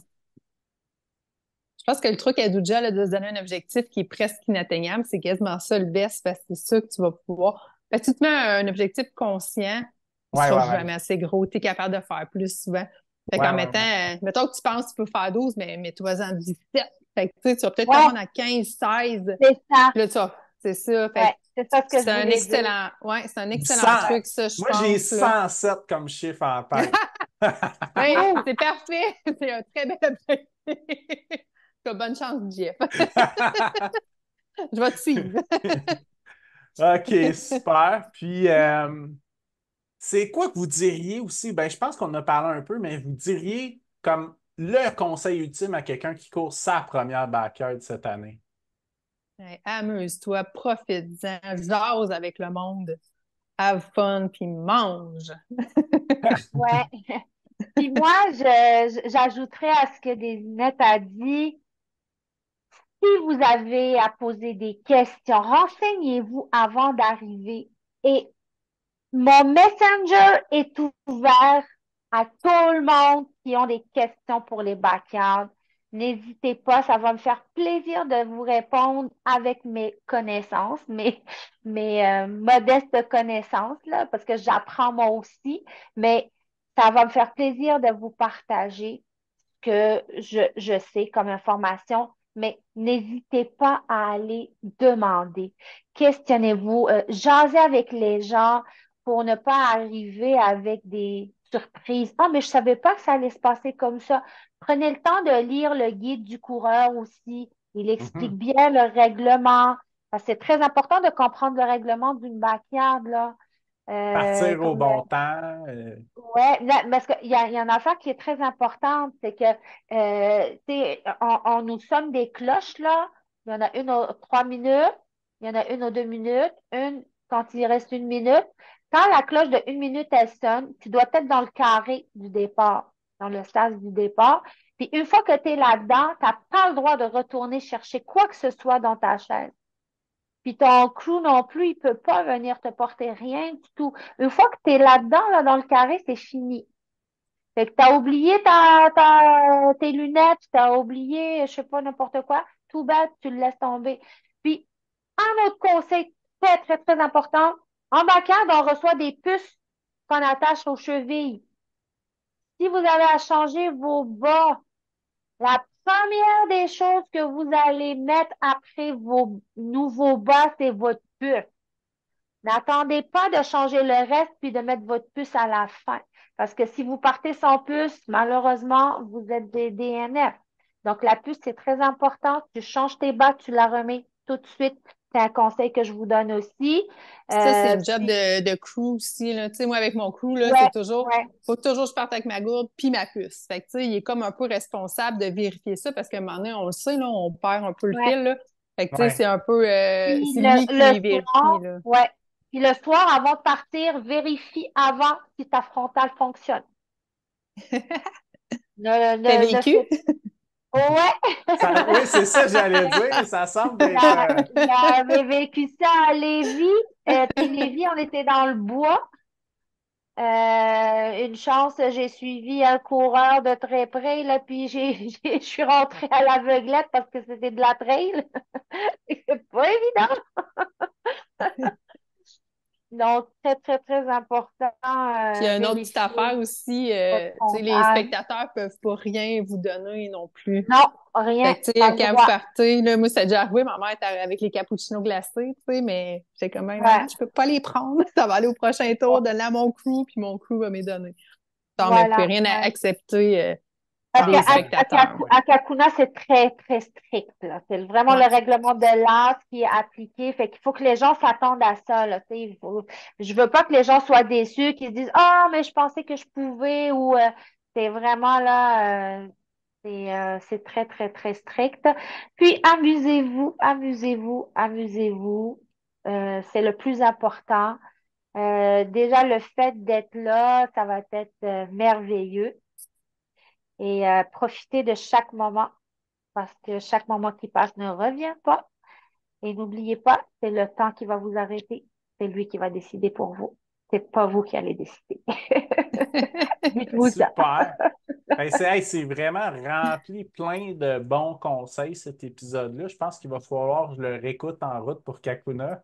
pense que le truc à Douja, là, de se donner un objectif qui est presque inatteignable, c'est quasiment ça le best parce que c'est ça que tu vas pouvoir. Parce que si tu te mets un objectif conscient, il Ouais, sera ouais, ouais. jamais assez gros. Tu es capable de faire plus souvent. Fait Ouais, qu'en ouais, mettant, ouais. mettons que tu penses que tu peux faire 12, mais mets-toi-en 17. Fait que tu vas peut-être te Ouais, rendre à 15, 16. c'est ça. Là, c'est ça. Fait Ouais, que c'est ça ce que je c'est un voulais dire. excellent, ouais, c'est un excellent 100. truc, ça, je Moi, j'ai pense, là. 107 comme chiffre en tête. Ben, Ouh! c'est parfait. C'est un très bel objectif. Bonne chance, Jeff. Je vais te suivre. OK, super. Puis, c'est quoi que vous diriez aussi? Ben, je pense qu'on en a parlé un peu, mais vous diriez comme le conseil ultime à quelqu'un qui court sa première backyard cette année. Ouais, amuse-toi, profite-en, jase avec le monde, have fun, puis mange. Ouais. Puis moi, j'ajouterais à ce que Desinette a dit, si vous avez à poser des questions, renseignez-vous avant d'arriver. Et mon Messenger est ouvert à tout le monde qui ont des questions pour les backyards. N'hésitez pas, ça va me faire plaisir de vous répondre avec mes connaissances, mes modestes connaissances, là, parce que j'apprends moi aussi, mais ça va me faire plaisir de vous partager que je sais comme information, mais n'hésitez pas à aller demander. Questionnez-vous, jasez avec les gens pour ne pas arriver avec des surprises. Ah, mais je savais pas que ça allait se passer comme ça. Prenez le temps de lire le guide du coureur aussi. Il explique Mhm. bien le règlement. Parce que c'est très important de comprendre le règlement d'une backyard, là. Partir au Comme bon temps. Ouais, parce qu'il y a une affaire qui est très importante, c'est que, tu sais, nous sommes des cloches, là. Il y en a une aux 3 minutes, il y en a une aux 2 minutes, une quand il reste 1 minute. Quand la cloche de 1 minute, elle sonne, tu dois être dans le carré du départ, dans le sas du départ. Puis une fois que tu es là-dedans, tu n'as pas le droit de retourner chercher quoi que ce soit dans ta chaise. Puis ton crew non plus, il peut pas venir te porter rien du tout. Une fois que tu es là-dedans, là, dans le carré, c'est fini. Fait que t'as oublié tes lunettes, t'as oublié, je sais pas, n'importe quoi. Tout bête, tu le laisses tomber. Puis, un autre conseil très, très, très important. En backyard, on reçoit des puces qu'on attache aux chevilles. Si vous avez à changer vos bas, la première des choses que vous allez mettre après vos nouveaux bas, c'est votre puce. N'attendez pas de changer le reste puis de mettre votre puce à la fin. Parce que si vous partez sans puce, malheureusement, vous êtes des DNF. Donc, la puce, c'est très important. Tu changes tes bas, tu la remets tout de suite. C'est un conseil que je vous donne aussi. Ça, c'est une job Puis, de crew aussi, là. Tu sais, moi, avec mon crew, là, ouais, c'est toujours, ouais, faut toujours que je parte avec ma gourde puis ma puce. Fait que, tu sais, il est comme un peu responsable de vérifier ça parce qu'à un moment donné, on le sait, là, on perd un peu le ouais. fil, là. Fait que, tu sais, Ouais. c'est un peu, Puis c'est lui qui le vérifie, soir, là. ouais. Puis le soir, avant de partir, vérifie avant si ta frontale fonctionne. T'as Ne vécu? fais... Ouais, Oui, c'est ça que j'allais dire. Ça semble être. j'avais vécu ça à Lévis. Puis Lévis, on était dans le bois. Une chance, j'ai suivi un coureur de très près, là, puis je suis rentrée à l'aveuglette parce que c'était de la trail. C'est pas évident. Donc, très, très, très important, Puis il y a une autre petite vérifier affaire aussi, votre tu sais, les comptage. spectateurs peuvent pas rien vous donner non plus. Non, rien, Fait que, tu pas sais, le quand vous droit. partez, là, moi, ça a déjà arrivé, ma mère était avec les cappuccinos glacés, tu sais, mais j'étais comme, ben, Ouais, maman, je peux pas les prendre. Ça va aller au prochain tour, donner à mon crew, puis mon crew va me les donner. Non, mais vous pouvez voilà. rien Ouais. accepter Parce qu'à des spectateurs. Ouais. à Kakuna, c'est très, très strict, là. C'est vraiment Ouais. le règlement de l'art qui est appliqué. Fait qu'il faut que les gens s'attendent à ça, là. Tu sais, je veux pas que les gens soient déçus, qu'ils se disent, ah, mais je pensais que je pouvais, ou c'est vraiment là, c'est très, très, très strict. Puis, amusez-vous, amusez-vous, amusez-vous. C'est le plus important. Déjà, le fait d'être là, ça va être merveilleux. Et profitez de chaque moment parce que chaque moment qui passe ne revient pas. Et n'oubliez pas, c'est le temps qui va vous arrêter. C'est lui qui va décider pour vous. C'est pas vous qui allez décider. Dites-vous ça. Super. Ben, c'est vraiment rempli plein de bons conseils, cet épisode-là. Je pense qu'il va falloir que je le réécoute en route pour Kakuna.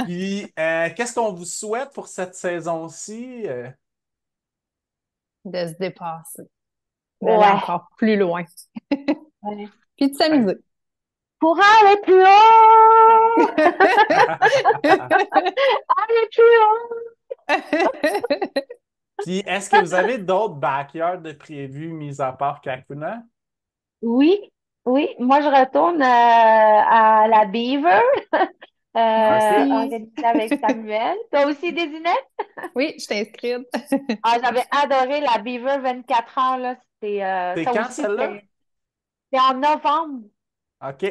Puis, qu'est-ce qu'on vous souhaite pour cette saison-ci? De se dépasser, d'aller Ouais. encore plus loin, Ouais. puis de Ben, s'amuser. Pour aller plus haut! Aller plus haut! Puis, est-ce que vous avez d'autres backyards de prévus, mis à part Kakuna? Oui, oui. Moi, je retourne à la Beaver, Moi aussi. organisée avec Samuel. Toi aussi, Désinette? Oui, je t'inscrite. Ah, j'avais adoré la Beaver 24 heures, là. C'était, C'est ça quand aussi, celle-là? c'est en novembre. OK.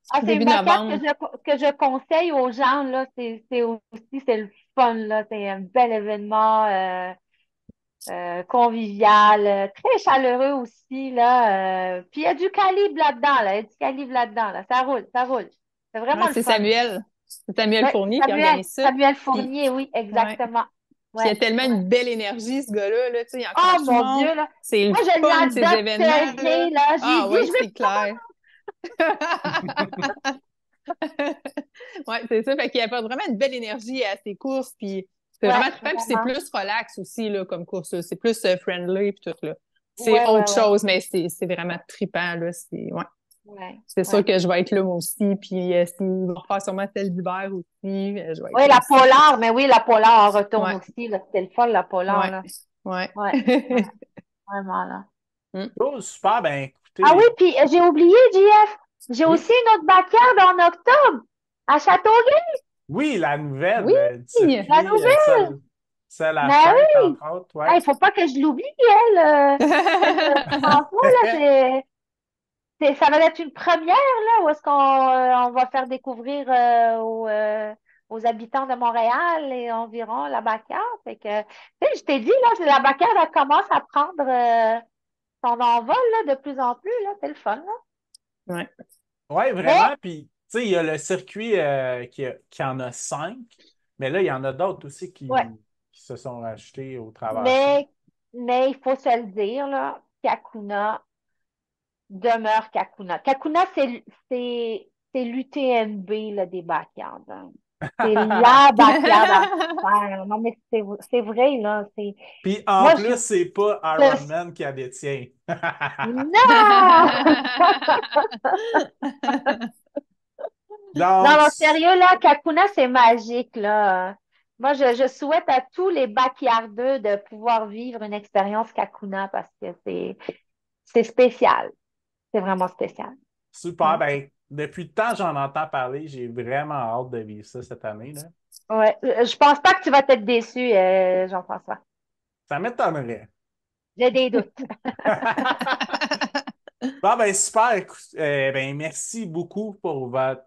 Ah, c'est une Début backyard novembre. que je conseille aux gens, là. C'est aussi, c'est le fun, là. C'est un bel événement, convivial, très chaleureux aussi, là. Puis il y a du calibre là-dedans, là. Il y a du calibre là-dedans, là. Ça roule, ça roule. C'est vraiment Ouais, le fun. C'est Samuel Oui, Fournier qui organise ça. Samuel Puis, Fournier, oui, ouais. exactement. Puis il y Ouais, a tellement ouais. une belle énergie, ce gars-là, là, tu sais, il Oh encourage tout le mon monde. Dieu, là. C'est le Moi, je l'ai fun, ces événements-là. adopté, là. Je lui ai Ah dit, ouais, je vais c'est clair. Ouais, c'est ça. Fait qu'il apporte vraiment une belle énergie à ses courses, puis c'est ouais, vraiment trippant, puis c'est vraiment. plus relax aussi, là, comme course, là. C'est plus friendly, puis tout, là. C'est Ouais, ouais, autre ouais. chose, mais c'est vraiment trippant, là. Ouais. Ouais, C'est sûr ouais. que je vais être là, moi aussi, puis s'il va faire sûrement celle d'hiver aussi, je vais être Oui, là la aussi. Polar, mais oui, la Polar en retourne Ouais, aussi, là. C'était le fun, la Polar, ouais, là. ouais. Ouais, ouais, vraiment, là. Mm. Oh, super. Ben, Ah oui, écoutez, puis j'ai oublié, JF. J'ai oui, aussi une autre backyard en octobre, à Châteauguay. oui, la nouvelle Oui! du La circuit, nouvelle. celle à Mais fête, oui. entre autres, Il ouais. faut pas que je l'oublie, elle. Franchement, là, ça va être une première, là, où est-ce qu'on on va faire découvrir aux habitants de Montréal et environ la backyard. Fait que, tu sais, je t'ai dit, là, la backyard, elle commence à prendre son envol, là, de plus en plus, là. C'est le fun, là. Ouais. Oui, Mais, vraiment. Puis, tu sais, il y a le circuit qui en a 5, mais là, il y en a d'autres aussi ouais. qui se sont rachetés au travers de ça. Mais, mais il faut se le dire, là, Kakuna demeure Kakuna. Kakuna, c'est l'UTMB là, des backyards, hein. C'est la backyard à faire. Non, mais c'est vrai, là. Puis, en Moi, plus, c'est pas Iron je- Man qui la détient. non! Non, Donc, non, sérieux, là, Kakuna, c'est magique, là. Moi, je souhaite à tous les backyardeux de pouvoir vivre une expérience Kakuna parce que c'est spécial. C'est vraiment spécial. super. Mm. Ben, depuis le temps, j'en entends parler. J'ai vraiment hâte de vivre ça cette année, là. Ouais. Je pense pas que tu vas être déçu, Jean-François. Ça m'étonnerait. J'ai des doutes. Bon, ben, super. Écoute, ben, merci beaucoup pour votre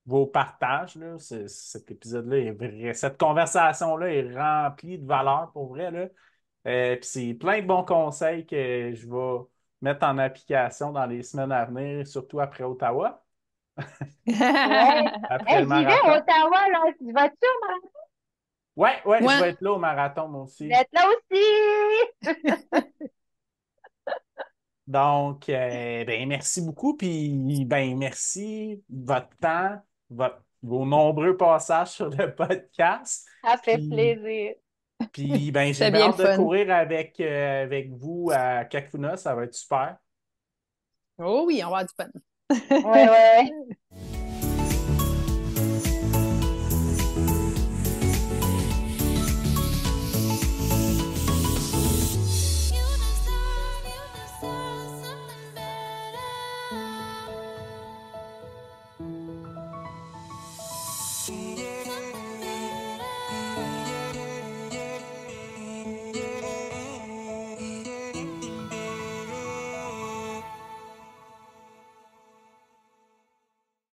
vos partages. Là. Cet épisode-là est vrai. Cette conversation-là est remplie de valeur pour vrai. Là. Puis c'est plein de bons conseils que je vais mettre en application dans les semaines à venir, surtout après Ottawa, Ouais. après le Hey, j'y vais à marathon. Ottawa, là. Tu vas-tu au marathon? Ouais, je Moi, vais être là au marathon, moi Je aussi. vais être là aussi! Donc, ben, merci beaucoup. Puis, ben, merci de votre temps, vos nombreux passages sur le podcast. Ça fait Puis, plaisir. ben, j'ai c'était bien bien le hâte de fun. courir avec vous à Kakuna. Ça va être super. Oh oui, on va avoir du fun. Ouais, ouais, ouais.